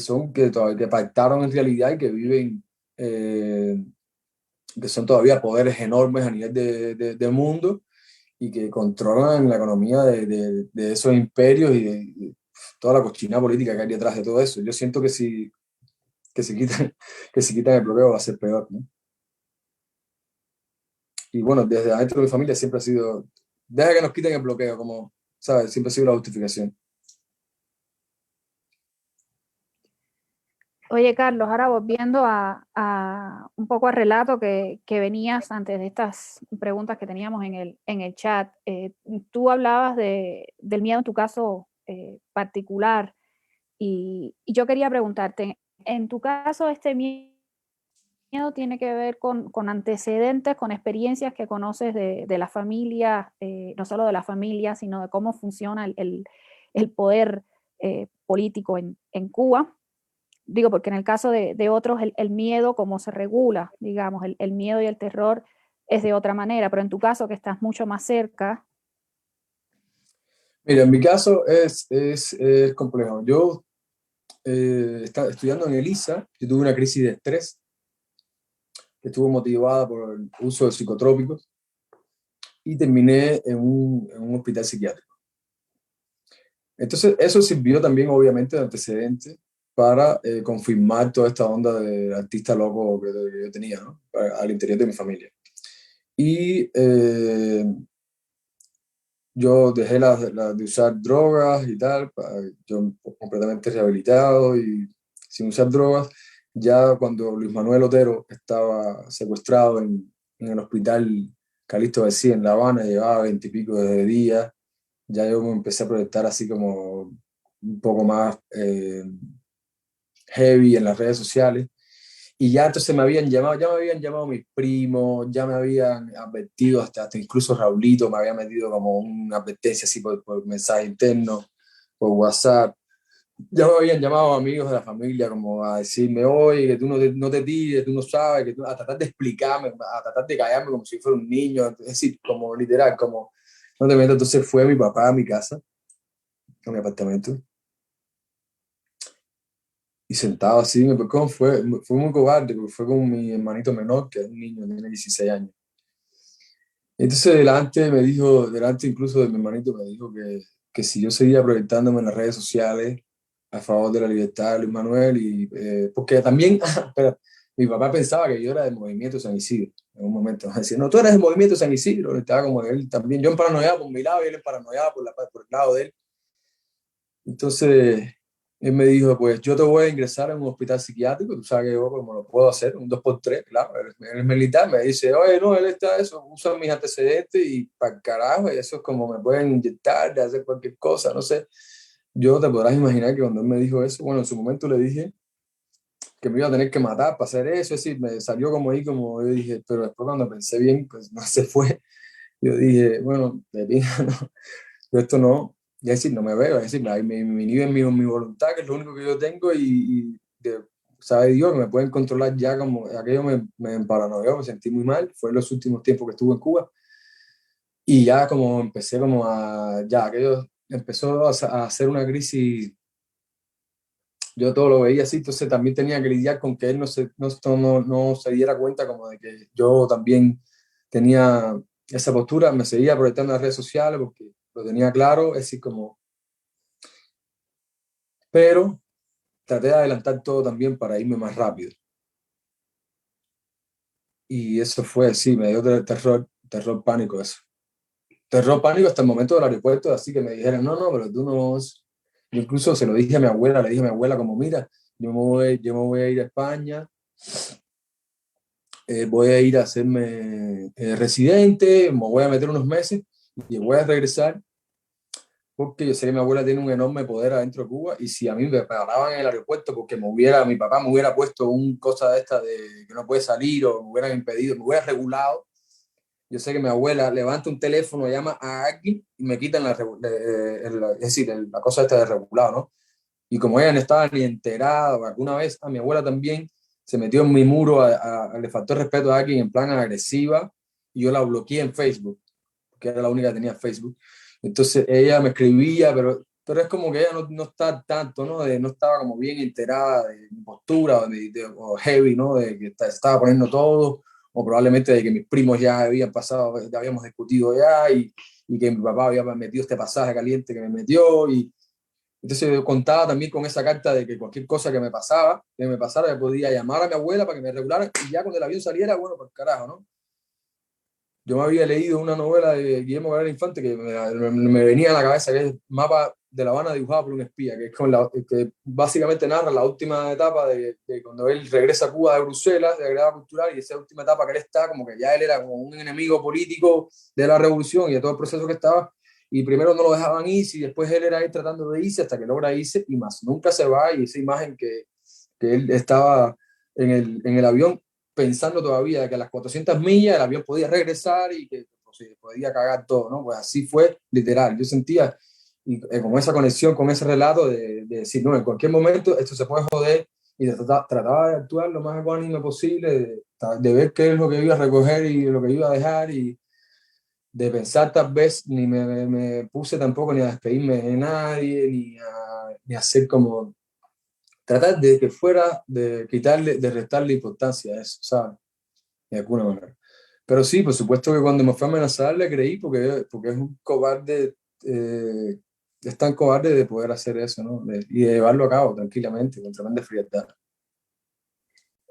Speaker 2: pactaron en realidad y que viven, que son todavía poderes enormes a nivel del mundo, y que controlan la economía de esos imperios y de toda la cochina política que hay detrás de todo eso. Yo siento que si quitan, que si quitan el bloqueo va a ser peor, ¿no? Y bueno, desde adentro de mi familia siempre ha sido, deja que nos quiten el bloqueo, como, ¿sabes? Siempre ha sido la justificación.
Speaker 1: Oye, Carlos, ahora volviendo a un poco al relato que venías antes de estas preguntas que teníamos en el chat, tú hablabas del miedo en tu caso particular y yo quería preguntarte, en tu caso, este miedo tiene que ver con antecedentes, con experiencias que conoces de la familia, no solo de la familia, sino de cómo funciona el poder político en Cuba. Digo, porque en el caso de otros, el miedo, como se regula, digamos, el miedo y el terror es de otra manera, pero en tu caso, que estás mucho más cerca.
Speaker 2: Mira, en mi caso es complejo. Yo estaba estudiando en ELISA, yo tuve una crisis de estrés que estuvo motivada por el uso de psicotrópicos y terminé en un hospital psiquiátrico. Entonces, eso sirvió también, obviamente, de antecedente para confirmar toda esta onda de artista loco que yo tenía, ¿no? Al interior de mi familia. Y yo dejé de usar drogas y tal, yo completamente rehabilitado y sin usar drogas. Ya cuando Luis Manuel Otero estaba secuestrado en el hospital Calixto García en La Habana, llevaba 20 y pico de días, ya yo me empecé a proyectar así como un poco más heavy en las redes sociales. Y ya entonces ya me habían llamado mis primos, ya me habían advertido, hasta incluso Raulito me había metido como una advertencia así por mensaje interno, por WhatsApp. Ya me habían llamado amigos de la familia como a decirme, oye, que tú no te tires, tú no sabes, a tratar de explicarme, a tratar de callarme como si fuera un niño, es decir, como literal, como no te metas. Entonces fue mi papá a mi casa, a mi apartamento, y sentado así en el balcón, fue muy cobarde, porque fue con mi hermanito menor, que es un niño, tiene 16 años. Entonces delante incluso de mi hermanito, me dijo que si yo seguía proyectándome en las redes sociales a favor de la libertad de Luis Manuel, y porque también, espera, mi papá pensaba que yo era del movimiento San Isidro, en un momento. Me decía, no, tú eres del movimiento San Isidro, estaba como él también, yo en paranoia por mi lado y él en paranoia por el lado de él. Entonces, él me dijo, pues yo te voy a ingresar en un hospital psiquiátrico, tú sabes que yo como lo puedo hacer, un 2x3, claro, él es militar, me dice, oye, no, él está eso, usa mis antecedentes y para el carajo, y eso es como me pueden inyectar, de hacer cualquier cosa, no sé. Yo te podrás imaginar que cuando él me dijo eso, bueno, en su momento le dije que me iba a tener que matar para hacer eso, es decir, me salió como ahí, como yo dije, pero después cuando pensé bien, pues no se fue. Yo dije, bueno, de pinga, no, yo esto no, es decir, no me veo, es decir, me inhiben mi voluntad, que es lo único que yo tengo, sabe Dios que me pueden controlar ya, como aquello me paranoió, me sentí muy mal, fue en los últimos tiempos que estuve en Cuba, y ya como empecé como ya aquello empezó a hacer una crisis, yo todo lo veía así, entonces también tenía que lidiar con que él no se diera cuenta como de que yo también tenía esa postura, me seguía proyectando en las redes sociales porque lo tenía claro, es decir, como, pero traté de adelantar todo también para irme más rápido. Y eso fue, sí, me dio terror pánico eso. Terror pánico hasta el momento del aeropuerto, así que me dijeron, no, no, pero tú no... Yo incluso se lo dije a mi abuela, le dije a mi abuela como, mira, yo me voy a ir a España, voy a ir a hacerme residente, me voy a meter unos meses y voy a regresar porque yo sé que mi abuela tiene un enorme poder adentro de Cuba y si a mí me paraban en el aeropuerto porque mi papá me hubiera puesto un cosa de esta de que no puede salir o me hubieran impedido, me hubiera regulado, yo sé que mi abuela levanta un teléfono, llama a alguien y me quitan es decir, la cosa esta de regulado, ¿no? Y como ella no estaba ni enterada, o alguna vez a mi abuela también se metió en mi muro, le faltó el respeto a alguien en plan agresiva y yo la bloqueé en Facebook, que era la única que tenía Facebook. Entonces ella me escribía, pero es como que ella no está tanto, ¿no? No estaba como bien enterada de mi postura o heavy, ¿no? De que se estaba poniendo todo, o probablemente de que mis primos ya habían pasado, ya habíamos discutido ya, y que mi papá había metido este pasaje caliente que me metió, y entonces yo contaba también con esa carta de que cualquier cosa que me pasara, yo podía llamar a mi abuela para que me regulara, y ya cuando el avión saliera, bueno, por carajo, ¿no? Yo me había leído una novela de Guillermo Gabriel Infante que me venía a la cabeza, que es Mapa de La Habana dibujado por un espía, que es que básicamente narra la última etapa de cuando él regresa a Cuba de Bruselas, de agregada cultural, y esa última etapa que él está, como que ya él era como un enemigo político de la revolución y de todo el proceso que estaba, y primero no lo dejaban irse, y después él era ahí tratando de irse hasta que logra irse, y más nunca se va, y esa imagen que él estaba en el avión pensando todavía que a las 400 millas el avión podía regresar y que pues, sí, podía cagar todo, ¿no? Pues así fue literal. Yo sentía como esa conexión con ese relato de decir, no, en cualquier momento esto se puede joder y trataba de actuar lo más ecuánime posible, de ver qué es lo que iba a recoger y lo que iba a dejar y de pensar tal vez ni me puse tampoco ni a despedirme de nadie, ni a hacer como tratar de que fuera, de quitarle, de restarle importancia a eso, ¿sabes? De alguna manera. Pero sí, por supuesto que cuando me fue a amenazar le creí porque es un cobarde, es tan cobarde de poder hacer eso, ¿no? Y de llevarlo a cabo tranquilamente, con tremenda frialdad.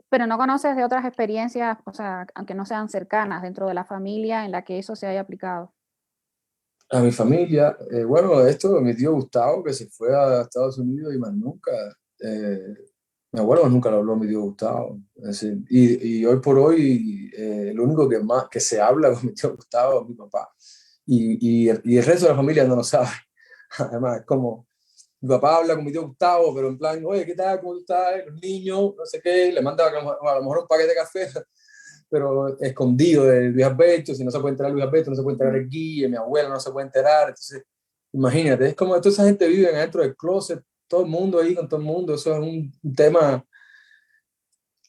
Speaker 1: Pero no conoces de otras experiencias, o sea, aunque no sean cercanas, dentro de la familia en la que eso se haya aplicado.
Speaker 2: A mi familia, bueno, esto, mi tío Gustavo, que se fue a Estados Unidos y más nunca, eh, mi abuelo más nunca lo habló a mi tío Gustavo. Es decir, y hoy por hoy, lo único que más que se habla con mi tío Gustavo es mi papá. Y el resto de la familia no lo sabe. Además, es como, mi papá habla con mi tío Gustavo, pero en plan, oye, ¿qué tal? ¿Cómo tú estás? Los niños, no sé qué, le manda a lo mejor un paquete de café, pero escondido de Luis Alberto, si no se puede enterar Luis Alberto, no se puede enterar el Guille, mi abuela no se puede enterar, entonces, imagínate, es como toda esa gente vive adentro del closet, todo el mundo ahí con todo el mundo, eso es un tema,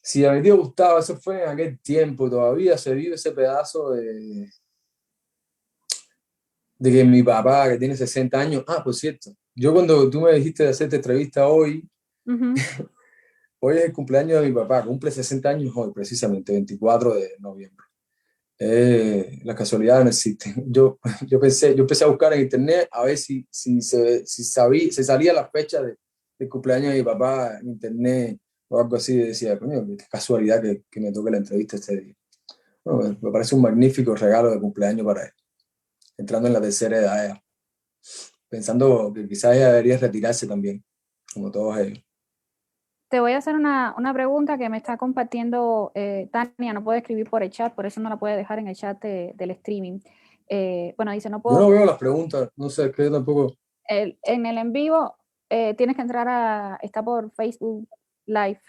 Speaker 2: si a mi tío Gustavo, eso fue en aquel tiempo, todavía se vive ese pedazo de que mi papá, que tiene 60 años, por cierto, yo cuando tú me dijiste de hacerte entrevista hoy,
Speaker 1: Ujú.
Speaker 2: hoy es el cumpleaños de mi papá, cumple 60 años hoy, precisamente, 24 de noviembre. Las casualidades no existen. Yo empecé a buscar en internet a ver si salía la fecha del cumpleaños de mi papá en internet o algo así. Y decía, coño, qué casualidad que me toque la entrevista este día. Bueno, me parece un magnífico regalo de cumpleaños para él, entrando en la tercera edad, ya, pensando que quizás ella debería retirarse también, como todos ellos.
Speaker 1: Te voy a hacer una pregunta que me está compartiendo Tania, no puede escribir por el chat, por eso no la puede dejar en el chat del streaming. Bueno, dice, no
Speaker 2: Yo
Speaker 1: puedo,
Speaker 2: no veo las preguntas, no sé, es que yo tampoco.
Speaker 1: en el en vivo tienes que entrar está por Facebook Live.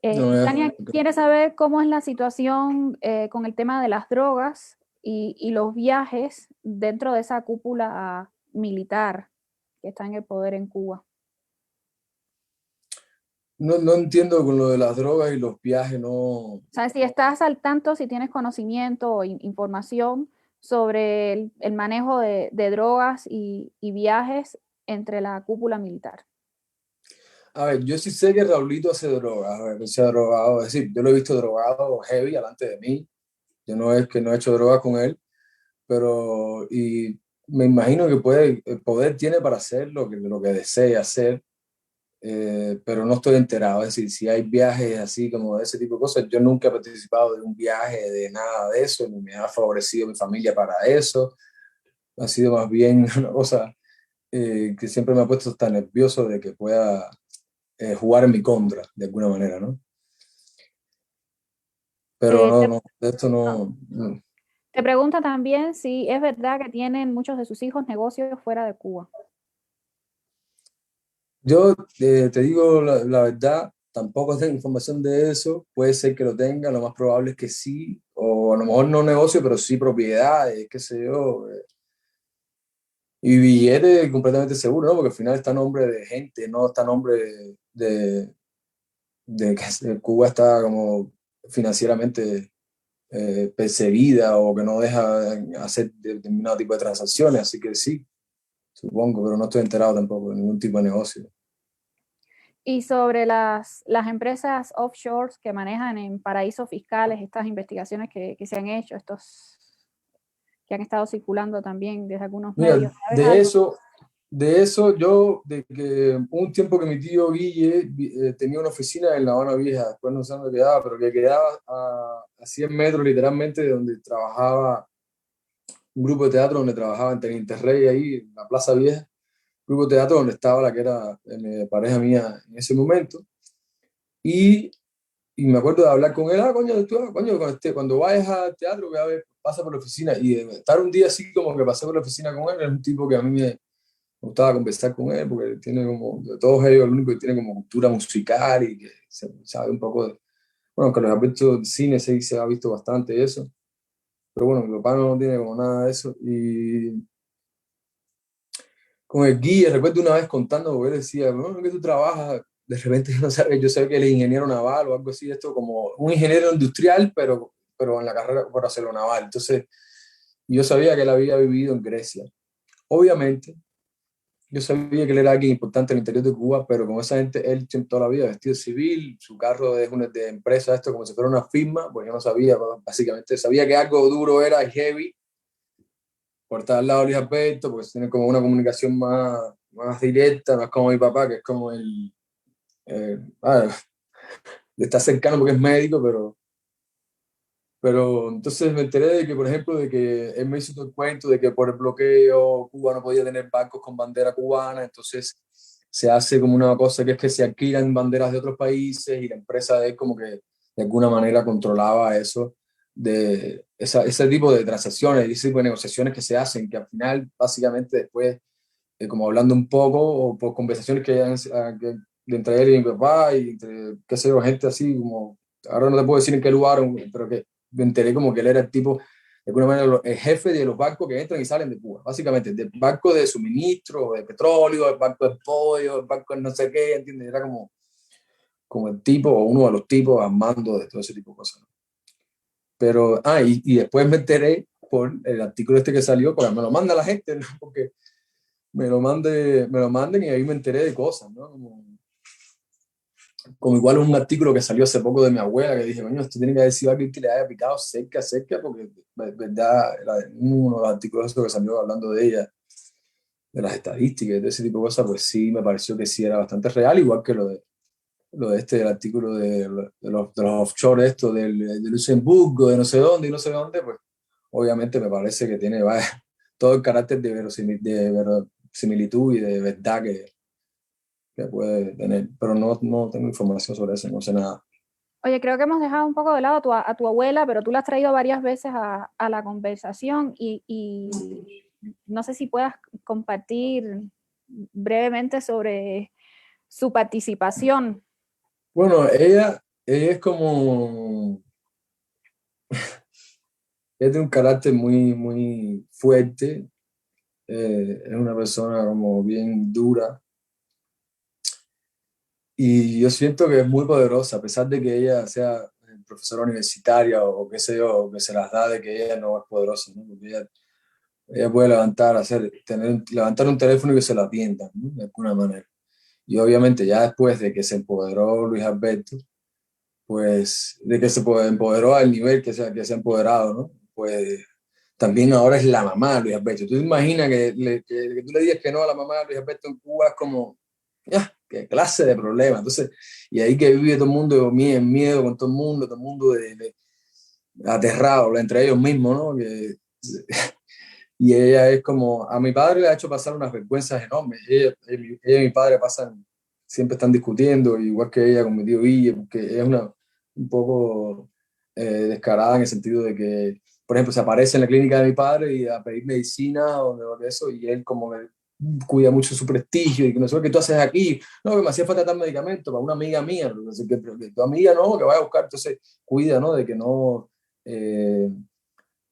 Speaker 2: No,
Speaker 1: Tania quiere saber cómo es la situación con el tema de las drogas y los viajes dentro de esa cúpula militar que está en el poder en Cuba.
Speaker 2: no entiendo con lo de las drogas y los viajes, no.
Speaker 1: ¿Sabes? Si estás al tanto, si tienes conocimiento o información sobre el manejo de drogas y viajes entre la cúpula militar.
Speaker 2: A ver, yo sí sé que Raulito hace drogas, a ver, él se ha drogado, es decir, yo lo he visto drogado heavy delante de mí, yo no es que no he hecho drogas con él, pero y me imagino que el poder tiene para hacer lo que desee hacer, pero no estoy enterado, es decir, si hay viajes así como de ese tipo de cosas, yo nunca he participado de un viaje de nada de eso, ni me ha favorecido mi familia para eso, ha sido más bien una cosa que siempre me ha puesto tan nervioso de que pueda jugar en mi contra, de alguna manera, ¿no? pero
Speaker 1: Eh,
Speaker 2: no,
Speaker 1: te,
Speaker 2: no, de esto no.
Speaker 1: te pregunta también si es verdad que tienen muchos de sus hijos negocios fuera de Cuba.
Speaker 2: Yo te digo la verdad, tampoco tengo información de eso. Puede ser que lo tenga, lo más probable es que sí, o a lo mejor no negocio, pero sí propiedades, qué sé yo. Y billete completamente seguro, ¿no? Porque al final está a nombre de gente, no está a nombre de que Cuba está como financieramente perseguida o que no deja hacer determinado tipo de transacciones. Así que sí, supongo, pero no estoy enterado tampoco de ningún tipo de negocio.
Speaker 1: Y sobre las empresas offshore que manejan en paraísos fiscales, estas investigaciones que se han hecho, estos que han estado circulando también desde algunos
Speaker 2: Mira,
Speaker 1: medios, ¿sabes algo?
Speaker 2: de eso yo, de que un tiempo que mi tío Guille tenía una oficina en La Habana Vieja, después no sé dónde quedaba, pero que quedaba a 100 metros literalmente de donde trabajaba un grupo de teatro, donde trabajaba en Teniente Rey, ahí en la Plaza Vieja, grupo de teatro donde estaba la que era pareja mía en ese momento. Y, y me acuerdo de hablar con él, coño, coño cuando vayas al teatro, que a ver, pasa por la oficina. Y de estar un día así como que pasé por la oficina con él, es un tipo que a mí me gustaba conversar con él, porque tiene como, de todos ellos, el único que tiene como cultura musical y que sabe un poco de, bueno, que los aspectos de cine se ha visto bastante eso, pero bueno, mi papá no tiene como nada de eso. Y con el guía, recuerdo una vez contando, porque él decía, bueno, que tú trabajas, de repente yo no sabía, yo sé que él es ingeniero naval o algo así, esto como un ingeniero industrial, pero en la carrera por hacerlo naval. Entonces, yo sabía que él había vivido en Grecia. Obviamente, yo sabía que él era alguien importante en el interior de Cuba, pero con esa gente, él siempre toda la vida vestido civil, su carro es una de empresa, esto como si fuera una firma, pues yo no sabía, pues, básicamente sabía que algo duro era y heavy, por estar al lado de Luis Alberto, porque tiene como una comunicación más directa, no es como mi papá, que es como eh, ah, está cercano porque es médico, pero entonces me enteré de que, por ejemplo, de que él me hizo todo el cuento de que por el bloqueo Cuba no podía tener barcos con bandera cubana, entonces se hace como una cosa que es que se alquilan banderas de otros países y la empresa de él como que de alguna manera controlaba eso, de ese tipo de transacciones, ese tipo de negociaciones que se hacen, que al final básicamente después, como hablando un poco, o por conversaciones que entre él y mi papá y entre, qué sé yo, gente así como, ahora no te puedo decir en qué lugar, pero que me enteré como que él era el tipo, de alguna manera, el jefe de los barcos que entran y salen de Cuba, básicamente, del barco de suministro, de petróleo, el barco de pollo, el barco de no sé qué, ¿entiendes? Era como el tipo o uno de los tipos al mando de todo ese tipo de cosas, ¿no? Pero, y después me enteré por el artículo este que salió, porque me lo manda la gente, ¿no? Porque me lo manden y ahí me enteré de cosas, ¿no? Como igual un artículo que salió hace poco de mi abuela, que dije, coño, esto tiene que haber sido alguien que le haya picado cerca, porque, verdad, uno de los artículos esos que salió hablando de ella, de las estadísticas, de ese tipo de cosas, pues sí, me pareció que sí era bastante real, igual que lo de este, el artículo de los offshore, esto, de Luxemburgo, de no sé dónde y no sé dónde, pues obviamente me parece que tiene vaya, todo el carácter de verosimilitud y de verdad que puede tener, pero no tengo información sobre eso, no sé nada.
Speaker 1: Oye, creo que hemos dejado un poco de lado a tu abuela, pero tú la has traído varias veces a la conversación y no sé si puedas compartir brevemente sobre su participación.
Speaker 2: Bueno, ella es como, ella tiene un carácter muy fuerte, es una persona como bien dura y yo siento que es muy poderosa, a pesar de que ella sea profesora universitaria o qué sé yo, que se las da de que ella no es poderosa, ¿no? Porque ella puede levantar un teléfono y que se lo atiendan, ¿no? De alguna manera. Y obviamente ya después de que se empoderó Luis Alberto, pues de que se empoderó al nivel que se ha empoderado, ¿no? Pues también ahora es la mamá de Luis Alberto. ¿Tú te imaginas que tú le digas que no a la mamá de Luis Alberto en Cuba? Es como, ya, qué clase de problema. Entonces, y ahí que vive todo el mundo en miedo con todo el mundo aterrado, entre ellos mismos, ¿no? Y ella es como, a mi padre le ha hecho pasar unas vergüenzas enormes. Ella y mi padre siempre están discutiendo, igual que ella con mi tío Guille, porque es un poco descarada en el sentido de que, por ejemplo, se aparece en la clínica de mi padre y a pedir medicina o de eso, y él como que cuida mucho su prestigio y que no sé qué tú haces aquí. No, que me hacía falta tal medicamento para una amiga mía, no sé qué, pero que tu amiga no, que vaya a buscar. Entonces, cuida, ¿no? De que no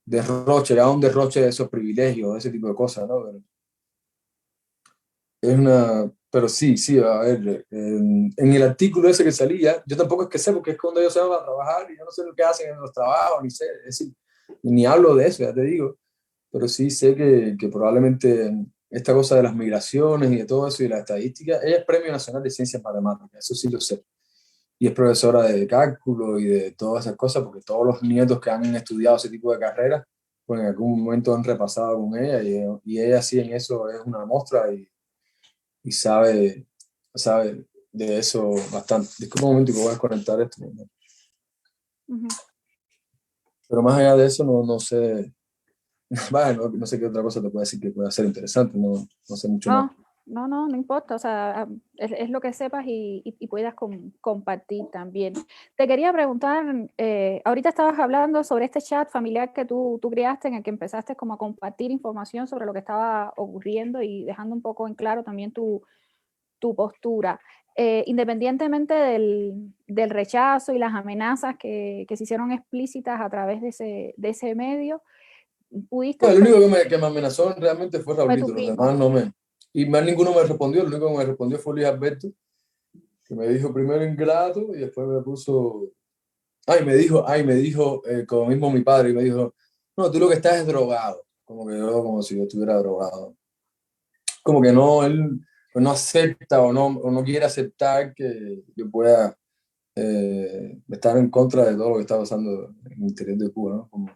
Speaker 2: derroche, haga un derroche de esos privilegios, ese tipo de cosas, ¿no? Es una, pero sí, sí, a ver, en el artículo ese que salía, yo tampoco es que sé, porque es cuando ellos se van a trabajar y yo no sé lo que hacen en los trabajos, ni sé, es decir, ni hablo de eso, ya te digo, pero sí sé que probablemente esta cosa de las migraciones y de todo eso y la estadística, ella es Premio Nacional de Ciencias Matemáticas, eso sí lo sé, y es profesora de cálculo y de todas esas cosas, porque todos los nietos que han estudiado ese tipo de carreras, pues en algún momento han repasado con ella y ella sí en eso es una muestra y sabe de eso bastante. Disculpa un momento que voy a desconectar esto, ¿no?
Speaker 1: Ujú.
Speaker 2: Pero más allá de eso, no sé, vaya, no sé qué otra cosa te puedo decir que pueda ser interesante, no sé mucho más.
Speaker 1: No, no importa, o sea, es lo que sepas y puedas compartir también. Te quería preguntar, ahorita estabas hablando sobre este chat familiar que tú creaste, en el que empezaste como a compartir información sobre lo que estaba ocurriendo y dejando un poco en claro también tu postura. Independientemente del rechazo y las amenazas que se hicieron explícitas a través de ese medio, pudiste
Speaker 2: No, el único
Speaker 1: percibir
Speaker 2: que me amenazó realmente fue
Speaker 1: fue tu
Speaker 2: Raulito, los
Speaker 1: primo.
Speaker 2: demás no me... Y más ninguno me respondió, el único que me respondió fue Luis Alberto, que me dijo primero ingrato y después me puso... me dijo, como mismo mi padre, y me dijo, no, tú lo que estás es drogado, como que yo, como si yo estuviera drogado. Como que no, él pues no acepta o no quiere aceptar que yo pueda estar en contra de todo lo que está pasando en el interior de Cuba, ¿no? Como,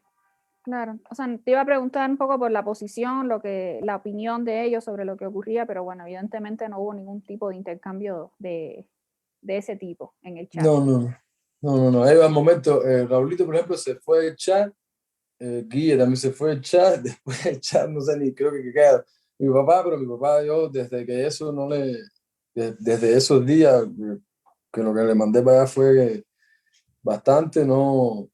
Speaker 1: Claro, o sea, te iba a preguntar un poco por la posición, la opinión de ellos sobre lo que ocurría, pero bueno, evidentemente no hubo ningún tipo de intercambio de ese tipo en el chat.
Speaker 2: no. Ahí va el momento, Raulito, por ejemplo, se fue del chat, Guille también se fue del chat, después del chat, no sé ni, creo que queda mi papá, pero mi papá, yo, desde que eso no le, desde esos días, que lo que le mandé para allá fue bastante, no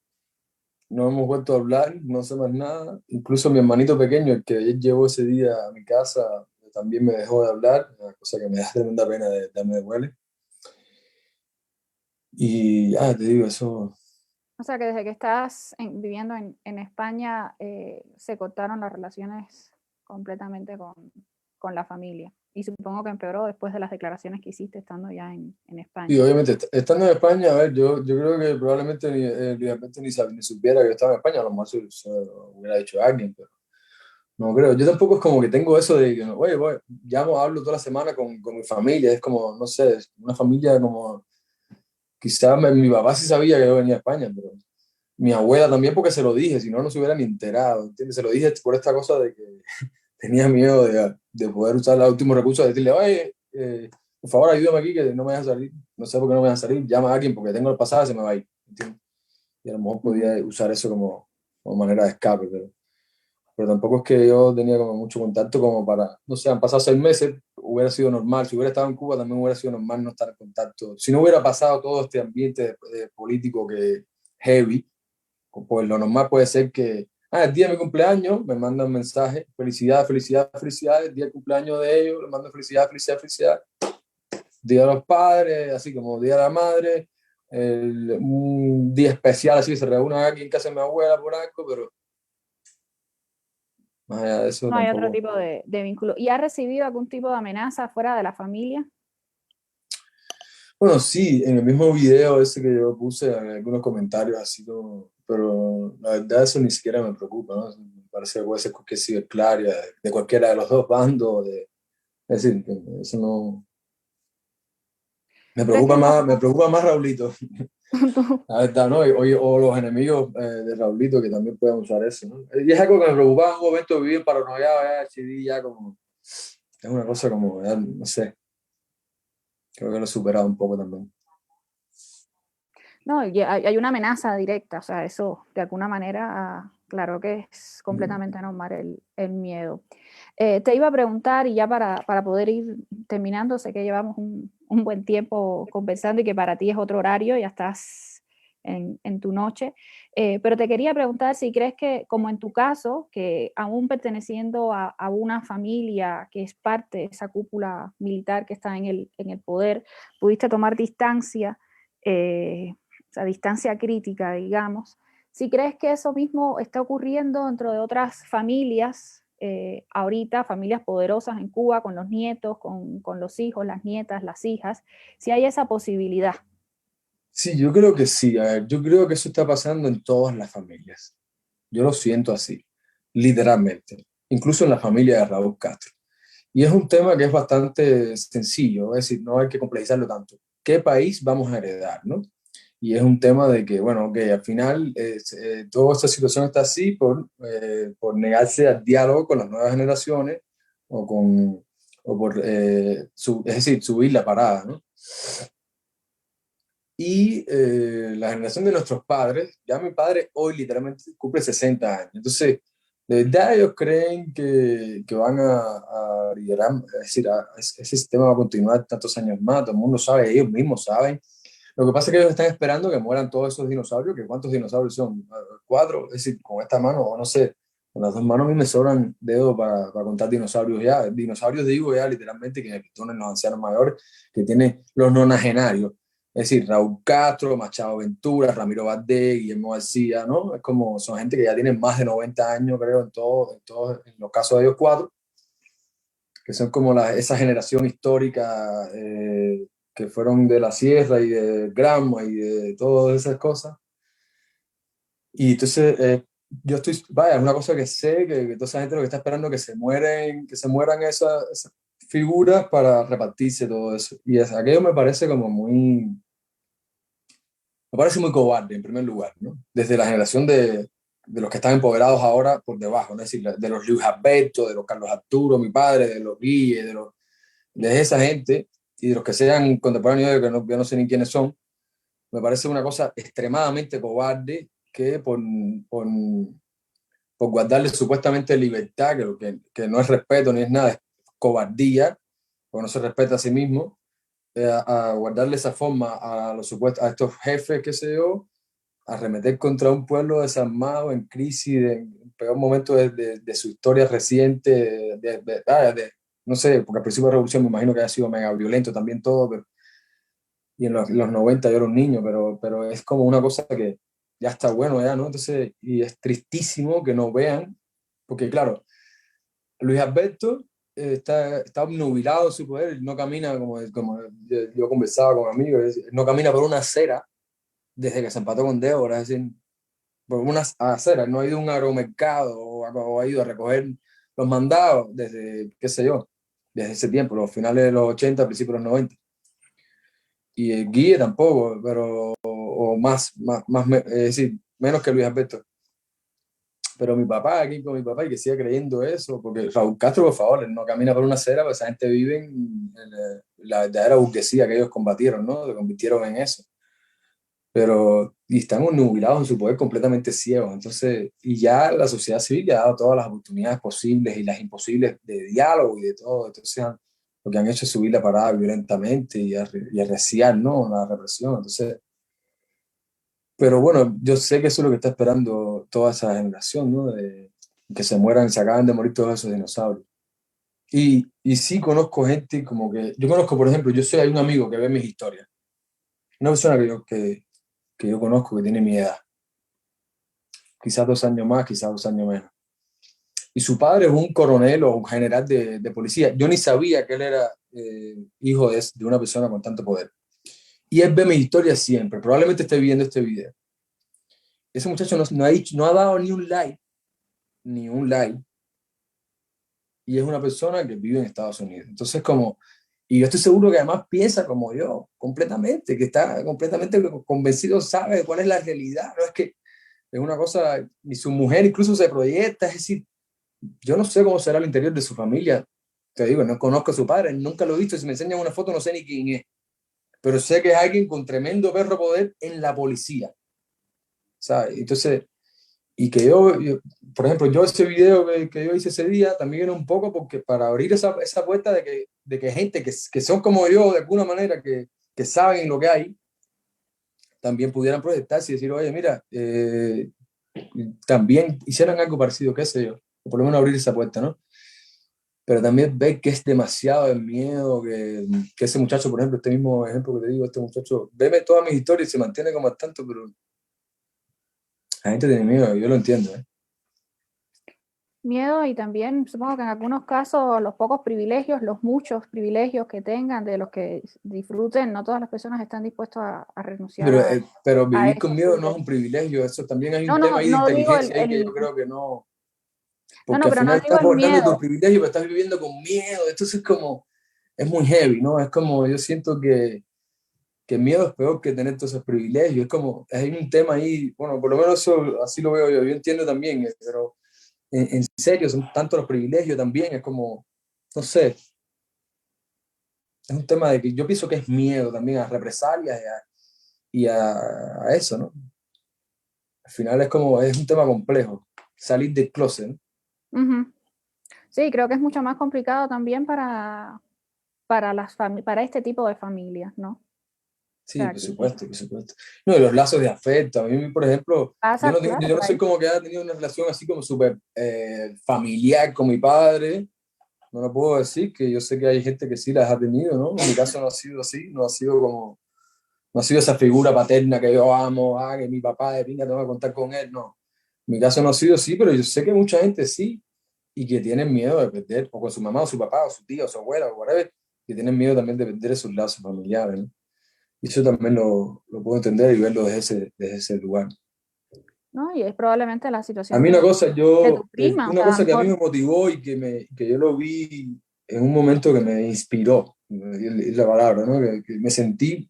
Speaker 2: hemos vuelto a hablar, no sé más nada. Incluso mi hermanito pequeño, el que ayer llevó ese día a mi casa, también me dejó de hablar, una cosa que me da tremenda pena, me duele. Y te digo, eso.
Speaker 1: O sea, que desde que estás viviendo en España, se cortaron las relaciones completamente con la familia. Y supongo que empeoró después de las declaraciones que hiciste estando ya en
Speaker 2: Y
Speaker 1: España.
Speaker 2: obviamente, estando en España, a ver, yo creo que probablemente realmente ni supiera que yo estaba en España, a lo mejor se lo hubiera dicho a alguien, pero no creo. Yo tampoco es como que tengo eso de que, oye, llamo, hablo toda la semana con mi familia, es como, no sé, es una familia como, quizás mi papá sí sabía que yo venía a España, pero mi abuela también porque se lo dije, si no, no se hubiera ni enterado, ¿entiendes? Se lo dije por esta cosa de que tenía miedo de poder usar el último recurso, de decirle, oye, por favor ayúdame aquí que no me deja salir, no sé por qué no me deja salir, llama a alguien porque tengo el pasaje, se me va a ir, ¿entiendes? Y a lo mejor
Speaker 1: Ujú.
Speaker 2: podía usar eso como manera de escape, pero tampoco es que yo tenía como mucho contacto como para, no sé, han pasado 6 meses, hubiera sido normal, si hubiera estado en Cuba también hubiera sido normal no estar en contacto, si no hubiera pasado todo este ambiente político que heavy, pues lo normal puede ser que, el día de mi cumpleaños me mandan mensajes, felicidades, felicidades, felicidades, el día del cumpleaños de ellos, le mando felicidades, felicidades, felicidades, día de los padres, así como día de la madre, un día especial, así que se reúnen aquí en casa de mi abuela por algo, pero más allá de eso
Speaker 1: No hay otro
Speaker 2: tampoco.
Speaker 1: tipo de vínculo. ¿Y has recibido algún tipo de amenaza fuera de la familia?
Speaker 2: Bueno, sí, en el mismo video ese que yo puse, algunos comentarios así como, pero la verdad eso ni siquiera me preocupa, ¿no? Me parece que puede ser cualquier ciberclaria de cualquiera de los dos bandos, es decir, que eso no,
Speaker 1: ¿Crees que no?
Speaker 2: me preocupa más Raulito, la verdad, ¿no? O los enemigos de Raulito que también puedan usar eso, ¿no? Y es algo que me preocupa en un momento de vivir paranoiado, ya decidí ya como, es una cosa como, ya, no sé, creo que lo he superado un poco también.
Speaker 1: No, y hay una amenaza directa, o sea, eso de alguna manera, claro que es completamente normal el miedo. Te iba a preguntar, y ya para poder ir terminando, sé que llevamos un buen tiempo conversando y que para ti es otro horario, ya estás en tu noche. Pero te quería preguntar si crees que, como en tu caso, que aún perteneciendo a una familia que es parte de esa cúpula militar que está en el poder, pudiste tomar distancia, o sea, distancia crítica, digamos. Si crees que eso mismo está ocurriendo dentro de otras familias, ahorita, familias poderosas en Cuba, con los nietos, con los hijos, las nietas, las hijas, si hay esa posibilidad.
Speaker 2: Sí, yo creo que sí. A ver, yo creo que eso está pasando en todas las familias. Yo lo siento así, literalmente, incluso en la familia de Raúl Castro. Y es un tema que es bastante sencillo, es decir, no hay que complejizarlo tanto. ¿Qué país vamos a heredar, no? Y es un tema de que, bueno, que al final toda esta situación está así por negarse al diálogo con las nuevas generaciones o, con, o por, es decir, subir la parada, ¿no? Y la generación de nuestros padres, ya mi padre hoy literalmente cumple 60 años, entonces, de verdad ellos creen que van a liderar, es decir, ese sistema va a continuar tantos años más, todo el mundo sabe, ellos mismos saben. Lo que pasa es que ellos están esperando que mueran todos esos dinosaurios, que ¿cuántos dinosaurios son? Cuatro, es decir, con esta mano, o no sé, con las dos manos a mí me sobran dedos para contar dinosaurios ya. Dinosaurios digo ya literalmente que ponen los ancianos mayores, que tienen los nonagenarios. Es decir, Raúl Castro, Machado Ventura, Ramiro Valdés, Guillermo García, ¿no? Es como, son gente que ya tienen más de 90 años, creo, en los casos de ellos cuatro, que son como esa generación histórica que fueron de la sierra y de Granma y de todas esas cosas. Y entonces, yo estoy, vaya, es una cosa que sé, que toda esa gente lo que está esperando que se mueran esas figuras para repartirse todo eso. Y aquello me parece como me parece muy cobarde en primer lugar, ¿no? Desde la generación de los que están empoderados ahora por debajo, ¿no? Es decir, de los Luis Alberto, de los Carlos Arturo, mi padre, de los Guille, de esa gente y de los que sean contemporáneos, que no, yo no sé ni quiénes son, me parece una cosa extremadamente cobarde que por guardarle supuestamente libertad, que no es respeto ni es nada, es cobardía, porque no se respeta a sí mismo, a guardarle esa forma a estos jefes, qué sé yo, a arremeter contra un pueblo desarmado, en crisis, en el peor momento de su historia reciente, no sé, porque al principio de la revolución me imagino que haya sido mega violento también todo, y en los 90 yo era un niño, pero es como una cosa que ya está bueno ya, ¿no? Entonces, y es tristísimo que no vean, porque claro, Luis Alberto está obnubilado en su poder, no camina como yo conversaba con amigos, no camina por una acera desde que se empató con Débora, es decir, por unas aceras, no ha ido a un agromercado o ha ido a recoger los mandados desde, qué sé yo, desde ese tiempo, los finales de los 80, principios de los 90. Y el Guille tampoco, pero, o es decir, menos que Luis Alberto. Pero mi papá, aquí con mi papá, y que siga creyendo eso, porque Raúl Castro, por favor, él no camina por una acera, pues esa gente vive en la verdadera burguesía que ellos combatieron, ¿no? Se convirtieron en eso. Pero, y están nubilados en su poder completamente ciegos. Entonces, y ya la sociedad civil le ha dado todas las oportunidades posibles y las imposibles de diálogo y de todo. Entonces, lo que han hecho es subir la parada violentamente y arreciar, ¿no? La represión. Entonces, pero bueno, yo sé que eso es lo que está esperando toda esa generación, ¿no? De que se mueran, se acaban de morir todos esos dinosaurios. Y sí conozco gente como que, yo conozco, por ejemplo, hay un amigo que ve mis historias, una persona que yo conozco que tiene mi edad, quizás 2 años más, quizás 2 años menos. Y su padre es un coronel o un general de policía. Yo ni sabía que él era hijo de una persona con tanto poder. Y él ve mis historias siempre, probablemente esté viendo este video. Ese muchacho no ha dado ni un like, y es una persona que vive en Estados Unidos. Entonces, y yo estoy seguro que además piensa como yo, completamente, que está completamente convencido, sabe cuál es la realidad. No es que es una cosa, y su mujer incluso se proyecta, es decir, yo no sé cómo será el interior de su familia. Te digo, no conozco a su padre, nunca lo he visto. Si me enseñan una foto, no sé ni quién es. Pero sé que es alguien con tremendo perro poder en la policía. ¿Sabes? Entonces, y que por ejemplo, yo ese video que yo hice ese día también era un poco porque para abrir esa puerta de que gente que son como yo, de alguna manera, que saben lo que hay, también pudieran proyectarse y decir, oye, mira, también hicieran algo parecido, qué sé yo, o por lo menos abrir esa puerta, ¿no? Pero también ver que es demasiado el miedo, que ese muchacho, por ejemplo, este mismo ejemplo que te digo, este muchacho, veme todas mis historias y se mantiene como al tanto, pero la gente tiene miedo, yo lo entiendo, ¿eh?
Speaker 1: Miedo y también supongo que en algunos casos los pocos privilegios, los muchos privilegios que tengan, de los que disfruten, no todas las personas están dispuestas a renunciar
Speaker 2: Pero
Speaker 1: a
Speaker 2: vivir con
Speaker 1: esos
Speaker 2: miedo no es
Speaker 1: privilegios.
Speaker 2: un privilegio, eso también hay
Speaker 1: No,
Speaker 2: un tema
Speaker 1: no,
Speaker 2: ahí de
Speaker 1: no digo
Speaker 2: inteligencia ahí que yo creo que no,
Speaker 1: no,
Speaker 2: porque
Speaker 1: no,
Speaker 2: al
Speaker 1: pero no
Speaker 2: final
Speaker 1: digo
Speaker 2: estás
Speaker 1: el
Speaker 2: guardando tus
Speaker 1: miedo.
Speaker 2: privilegios, pero estás viviendo con miedo, entonces es como, es muy heavy, ¿no? Es como, yo siento que el miedo es peor que tener todos esos privilegios, es como, hay un tema ahí, bueno, por lo menos eso, así lo veo yo entiendo también, pero en serio, son tantos los privilegios también, es como, no sé, es un tema de que yo pienso que es miedo también a represalias y a eso, ¿no? Al final es como, es un tema complejo, salir del closet, ¿no?
Speaker 1: Ujú. Sí, creo que es mucho más complicado también para este tipo de familias, ¿no? O
Speaker 2: Sí,
Speaker 1: sea,
Speaker 2: por
Speaker 1: aquí
Speaker 2: supuesto, por supuesto. No, y los lazos de afecto. A mí, por ejemplo, yo
Speaker 1: pasa,
Speaker 2: no,
Speaker 1: claro,
Speaker 2: yo no
Speaker 1: por
Speaker 2: soy
Speaker 1: ahí.
Speaker 2: como que haya tenido una relación así como súper familiar con mi padre. No lo puedo decir, que yo sé que hay gente que sí las ha tenido, ¿no? En mi caso no ha sido así, no ha sido como, no ha sido esa figura paterna que yo amo, que mi papá de pinga tengo que contar con él, no. En mi caso no ha sido así, pero yo sé que mucha gente sí, y que tienen miedo de perder, o con su mamá, o su papá, o su tía, o su abuela, o whatever, que tienen miedo también de perder esos lazos familiares, ¿no? Y eso también lo puedo entender y verlo desde ese lugar.
Speaker 1: ¿No? Y es probablemente la
Speaker 2: A
Speaker 1: situación
Speaker 2: mí
Speaker 1: de tu prima, o
Speaker 2: una
Speaker 1: sea, a lo
Speaker 2: cosa que a mí me
Speaker 1: mejor
Speaker 2: motivó y que yo lo vi en un momento que me inspiró, es la palabra, ¿no? Que me sentí,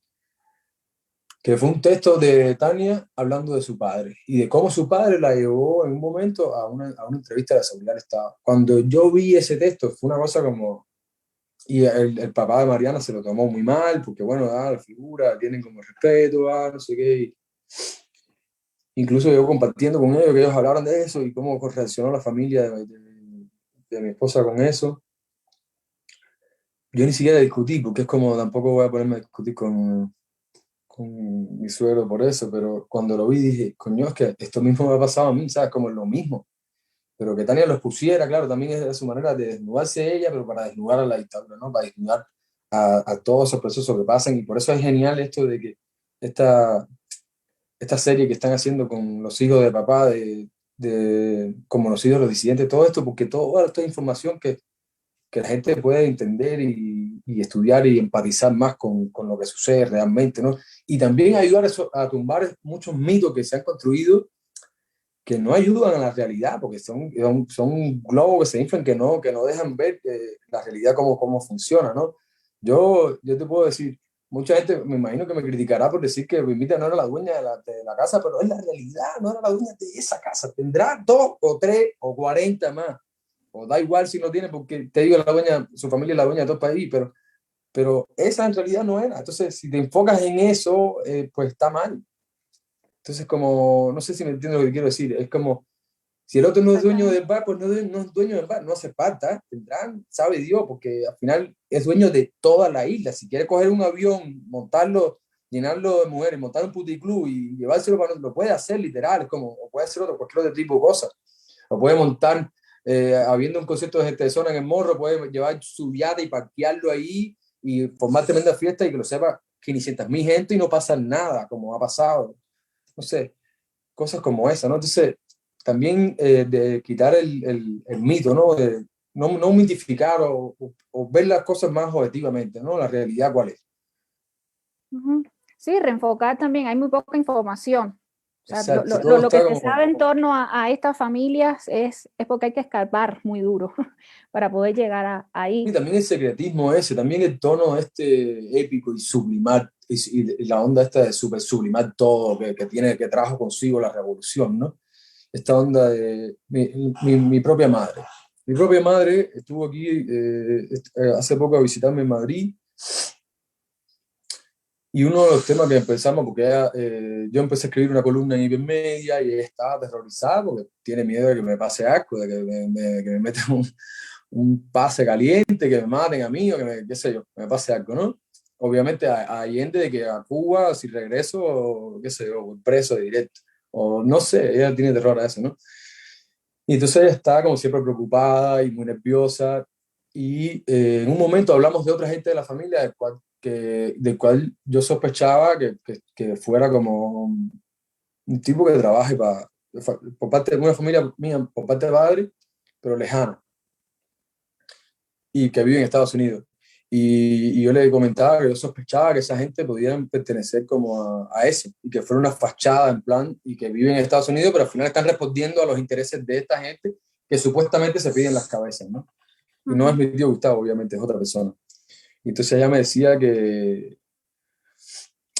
Speaker 2: que fue un texto de Tania hablando de su padre y de cómo su padre la llevó en un momento a una entrevista de la seguridad del Estado. Cuando yo vi ese texto fue una cosa como... Y el papá de Mariana se lo tomó muy mal, porque bueno, la figura, tienen como respeto, no sé qué. Incluso yo compartiendo con ellos, que ellos hablaron de eso y cómo reaccionó la familia de mi esposa con eso. Yo ni siquiera discutí, porque es como tampoco voy a ponerme a discutir con mi suegro por eso, pero cuando lo vi dije, coño, es que esto mismo me ha pasado a mí, ¿sabes? Como lo mismo. Pero que Tania lo expusiera, claro, también es su manera de desnudarse ella, pero para desnudar a la dictadura, ¿no? Para desnudar a todos esos procesos que pasan. Y por eso es genial esto de que esta, esta serie que están haciendo con los hijos de papá, como los hijos de los disidentes, todo esto, porque toda esta información que la gente puede entender y estudiar y empatizar más con lo que sucede realmente, ¿no? Y también ayudar a tumbar muchos mitos que se han construido que no ayudan a la realidad, porque son globos que se inflan que no dejan ver la realidad cómo funciona, ¿no? Yo te puedo decir, mucha gente me imagino que me criticará por decir que Mimita no era la dueña de la casa, pero es la realidad, no era la dueña de esa casa. Tendrá dos o tres o 40 más, o da igual si no tiene, porque te digo, la dueña, su familia es la dueña de todo el país, pero esa en realidad no era. Entonces, si te enfocas en eso, pues está mal. Entonces, como, no sé si me entiendes lo que quiero decir, es como, si el otro no es dueño
Speaker 1: exactamente.
Speaker 2: del bar, pues no es dueño del bar, no hace falta, tendrán, sabe Dios, porque al final es dueño de toda la isla. Si quiere coger un avión, montarlo, llenarlo de mujeres, montar un puticlub y llevárselo para lo puede hacer literal, es como, o puede hacer cualquier otro tipo de cosas. O puede montar, habiendo un concierto de gente de zona en el Morro, puede llevar su yate y parquearlo ahí y formar tremenda fiesta y que lo sepa 500.000 gente y no pasa nada, como ha pasado. No sé, cosas como esa, ¿no? Entonces, también de quitar el mito, ¿no? De no mitificar o ver las cosas más objetivamente, ¿no? La realidad cuál es.
Speaker 1: Ujú. Sí, reenfocar también, hay muy poca información. O sea,
Speaker 2: Exacto, todo
Speaker 1: lo que
Speaker 2: está
Speaker 1: se
Speaker 2: como...
Speaker 1: sabe en torno a estas familias es porque hay que escarbar muy duro para poder llegar
Speaker 2: Y
Speaker 1: ahí.
Speaker 2: también el secretismo ese, también el tono este épico y sublimar, y la onda esta de super sublimar todo, que trajo consigo la revolución, ¿no? Esta onda de mi propia madre. Mi propia madre estuvo aquí hace poco a visitarme en Madrid. Y uno de los temas que empezamos, porque yo empecé a escribir una columna en Ibermedia y ella estaba aterrorizada porque tiene miedo de que me pase asco, de que me metan un pase caliente, que me maten a mí o qué sé yo, que me pase algo, ¿no? obviamente a Allende de que a Cuba, si regreso, o qué sé yo, preso de directo, o no sé, ella tiene terror a eso, ¿no? Y entonces ella estaba como siempre preocupada y muy nerviosa. Y en un momento hablamos de otra gente de la familia del cual yo sospechaba que fuera como un tipo que trabaje por parte de una familia mía, por parte de padre, pero lejana, y que vive en Estados Unidos. Y yo le comentaba que yo sospechaba que esa gente podía pertenecer como a eso, y que fuera una fachada en plan, y que viven en Estados Unidos, pero al final están respondiendo a los intereses de esta gente que supuestamente se piden las cabezas, ¿no? Y no es
Speaker 1: Ujú,
Speaker 2: mi tío Gustavo, obviamente, es otra persona. Y entonces ella me decía que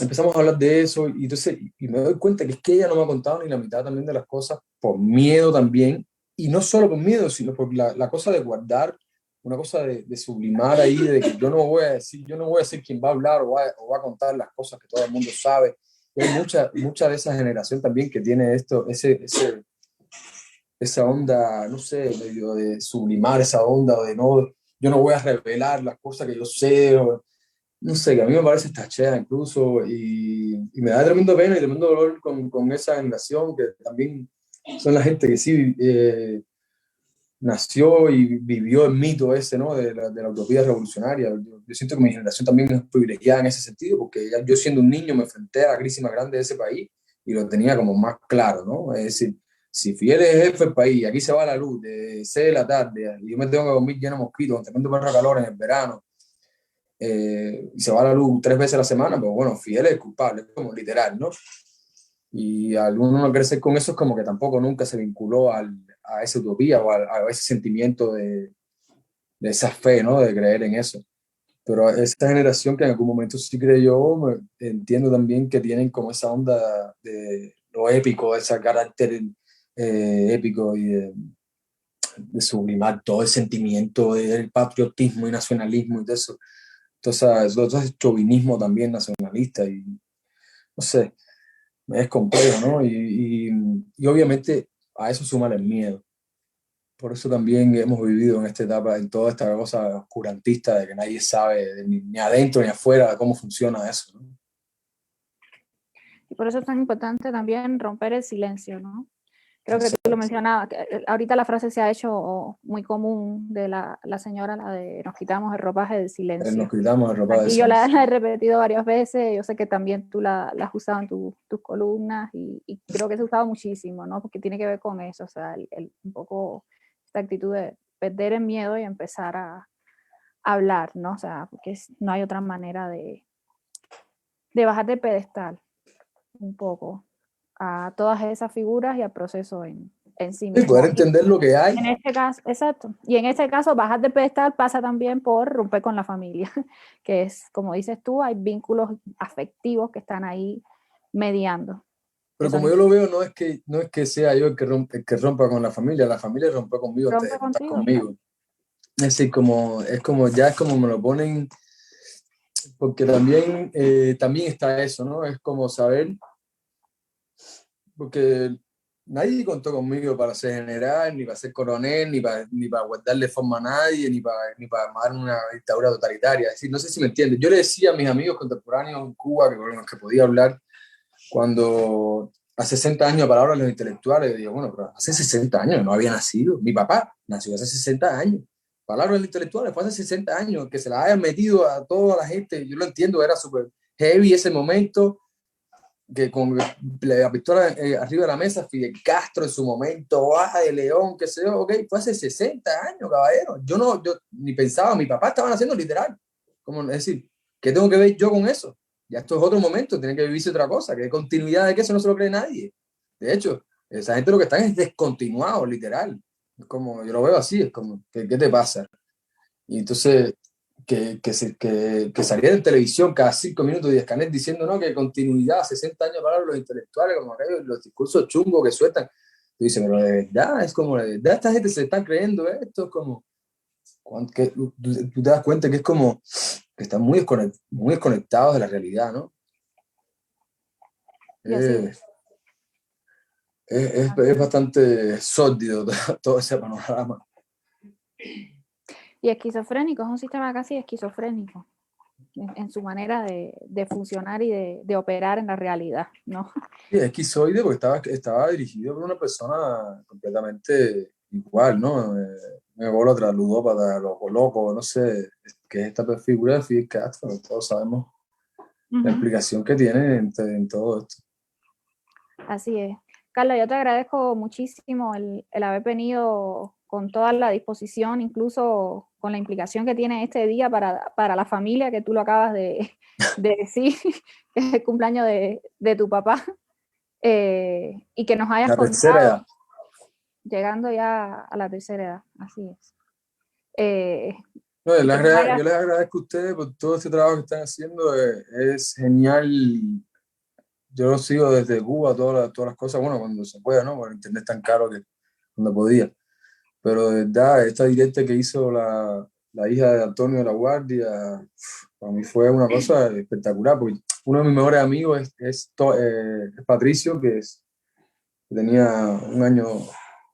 Speaker 2: empezamos a hablar de eso, y entonces y me doy cuenta que es que ella no me ha contado ni la mitad también de las cosas, por miedo también, y no solo por miedo, sino por la cosa de guardar, una cosa de sublimar ahí, de que yo no voy a decir, yo no voy a ser quien va a hablar o va a contar las cosas que todo el mundo sabe. Y hay mucha de esa generación también que tiene esto, esa onda, no sé, medio de sublimar esa onda, o de no, yo no voy a revelar las cosas que yo sé, o, no sé, que a mí me parece tachea incluso, y me da tremendo pena y tremendo dolor con esa generación, que también son la gente que sí nació y vivió el mito ese, ¿no? De la utopía revolucionaria. Yo siento que mi generación también es privilegiada en ese sentido, porque yo siendo un niño me enfrenté a la crisis más grande de ese país y lo tenía como más claro, ¿no? Es decir, si Fidel es jefe del país, aquí se va la luz de 6 de la tarde y yo me tengo que dormir lleno de mosquitos, con tremendo perro calor en el verano, y se va la luz 3 veces a la semana, pues bueno, Fidel es el culpable, es como literal, ¿no? Y alguno no crecer con eso es como que tampoco nunca se vinculó a esa utopía o a ese sentimiento de esa fe, ¿no? De creer en eso. Pero esta generación que en algún momento sí creyó, entiendo también que tienen como esa onda de lo épico, ese carácter épico y de sublimar todo el sentimiento del patriotismo y nacionalismo y todo eso. Todo ese chauvinismo también nacionalista y no sé, es complejo, ¿no? Y obviamente a eso suma el miedo. Por eso también hemos vivido en esta etapa, en toda esta cosa oscurantista de que nadie sabe ni adentro ni afuera cómo funciona eso, ¿no?
Speaker 1: y por eso es tan importante también romper el silencio, ¿no? Creo que tú lo
Speaker 2: Exacto.
Speaker 1: mencionabas, que ahorita la frase se ha hecho muy común de la señora, la de nos quitamos el ropaje del
Speaker 2: Nos
Speaker 1: silencio.
Speaker 2: quitamos de ropa de
Speaker 1: Aquí yo
Speaker 2: silencio.
Speaker 1: la he repetido varias veces, yo sé que también tú la has usado en tus columnas y creo que se ha usado muchísimo, ¿no? Porque tiene que ver con eso, o sea, un poco esta actitud de perder el miedo y empezar a hablar, ¿no? O sea, porque no hay otra manera de bajar de pedestal un poco a todas esas figuras y al proceso en sí
Speaker 2: Y poder
Speaker 1: mismo. Y
Speaker 2: entender lo que hay.
Speaker 1: en este caso, exacto. Y en este caso, bajar de pedestal pasa también por romper con la familia, que es, como dices tú, hay vínculos afectivos que están ahí mediando, que
Speaker 2: Pero
Speaker 1: son
Speaker 2: como yo lo veo, no es que sea yo el que rompa con la familia rompe conmigo antes
Speaker 1: rompe
Speaker 2: de romper
Speaker 1: contigo, claro.
Speaker 2: conmigo. Es decir, ya es como me lo ponen, porque también está eso, ¿no? Es como saber, porque nadie contó conmigo para ser general, ni para ser coronel, ni para guardarle forma a nadie, ni para armar una dictadura totalitaria. Es decir, no sé si me entiendes. Yo le decía a mis amigos contemporáneos en Cuba, con los que podía hablar, cuando hace 60 años, para ahora los intelectuales, yo digo, bueno, pero hace 60 años no había nacido. Mi papá nació hace 60 años. Palabras de los intelectuales, fue hace 60 años, que se la hayan metido a toda la gente, yo lo entiendo, era súper heavy ese momento, que con la pistola arriba de la mesa, Fidel Castro en su momento, Baja de León, qué sé yo, ok, fue hace 60 años, caballero. Yo ni pensaba, mi papá estaba haciendo literal. Como, es decir, ¿qué tengo que ver yo con eso? Ya esto es otro momento, tiene que vivirse otra cosa, que continuidad de que eso no se lo cree nadie. De hecho, esa gente lo que están es descontinuado, literal. Es como, yo lo veo así, es como, ¿qué te pasa? Y entonces, que saliera en televisión cada 5 minutos y Escanet diciendo, no, que continuidad, 60 años para los intelectuales, como aquellos, los discursos chungos que sueltan. Tú dices, pero de verdad, es como, de verdad, esta gente se está creyendo esto, es como, que tú te das cuenta que es como, que están muy desconectados de la realidad, ¿no?
Speaker 1: Y así,
Speaker 2: Es, es bastante sórdido todo ese panorama.
Speaker 1: y esquizofrénico, es un sistema casi esquizofrénico. en su manera de funcionar y de operar en la realidad, ¿no?
Speaker 2: Sí, esquizoide porque estaba dirigido por una persona completamente igual, ¿no? Me voló otra ludópata, loco, loco, no sé, qué es esta figura de Fidel Castro, todos sabemos la
Speaker 1: Ujú.
Speaker 2: implicación que tiene en todo esto.
Speaker 1: Así es. Carlos, yo te agradezco muchísimo el haber venido con toda la disposición, incluso con la implicación que tiene este día para la familia, que tú lo acabas de decir, que es el cumpleaños de tu papá, y que nos hayas
Speaker 2: La tercera
Speaker 1: contado,
Speaker 2: edad.
Speaker 1: llegando ya a la tercera edad, así es. Eh,
Speaker 2: No,
Speaker 1: y que nos hayas,
Speaker 2: yo les agradezco a ustedes por todo este trabajo que están haciendo, es genial. Yo lo sigo desde Cuba, todas las cosas, bueno, cuando se pueda, ¿no? Porque el internet es tan caro que cuando podía. Pero de verdad, esta directa que hizo la hija de Antonio de la Guardia, para mí fue una cosa espectacular, porque uno de mis mejores amigos es Patricio, que tenía un año,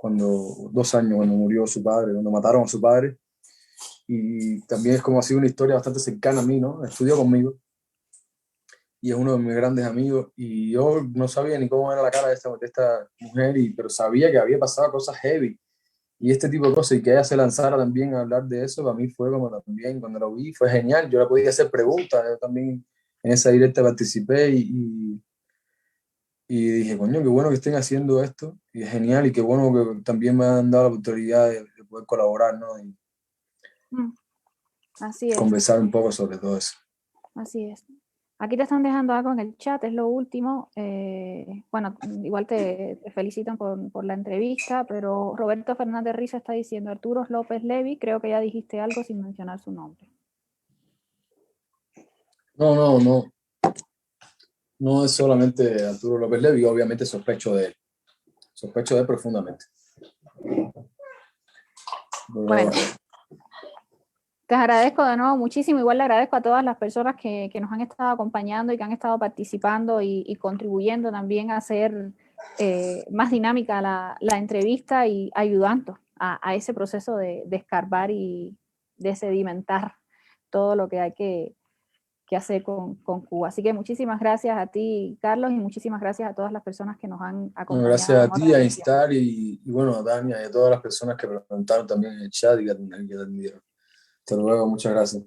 Speaker 2: 2 años cuando murió su padre, cuando mataron a su padre. Y también es como ha sido una historia bastante cercana a mí, ¿no? Estudió conmigo y es uno de mis grandes amigos. Y yo no sabía ni cómo era la cara de esta mujer, pero sabía que había pasado cosas heavy y este tipo de cosas, y que ella se lanzara también a hablar de eso, para mí fue como también, cuando lo vi, fue genial. Yo le podía hacer preguntas, yo también en esa directa participé y dije, coño, qué bueno que estén haciendo esto, y es genial, y qué bueno que también me han dado la oportunidad de poder colaborar, ¿no? Y
Speaker 1: así es,
Speaker 2: conversar un poco sobre todo eso.
Speaker 1: así es. Aquí te están dejando algo en el chat, es lo último. Bueno, igual te felicitan por la entrevista, pero Roberto Fernández Riza está diciendo Arturo López Levi, creo que ya dijiste algo sin mencionar su nombre.
Speaker 2: No, no, no, no es solamente Arturo López Levi, obviamente sospecho de él profundamente. Pero,
Speaker 1: Bueno, te agradezco de nuevo muchísimo, igual le agradezco a todas las personas que nos han estado acompañando y que han estado participando y contribuyendo también a hacer más dinámica la entrevista y ayudando a ese proceso de escarbar y de sedimentar todo lo que hay que hacer con Cuba. Así que muchísimas gracias a ti, Carlos, y muchísimas gracias a todas las personas que nos han
Speaker 2: bueno, gracias
Speaker 1: acompañado
Speaker 2: a
Speaker 1: en otra
Speaker 2: ti, a
Speaker 1: edición.
Speaker 2: Instar y bueno, a Tania y a todas las personas que preguntaron también en el chat y que atendieron. Hasta luego, muchas gracias.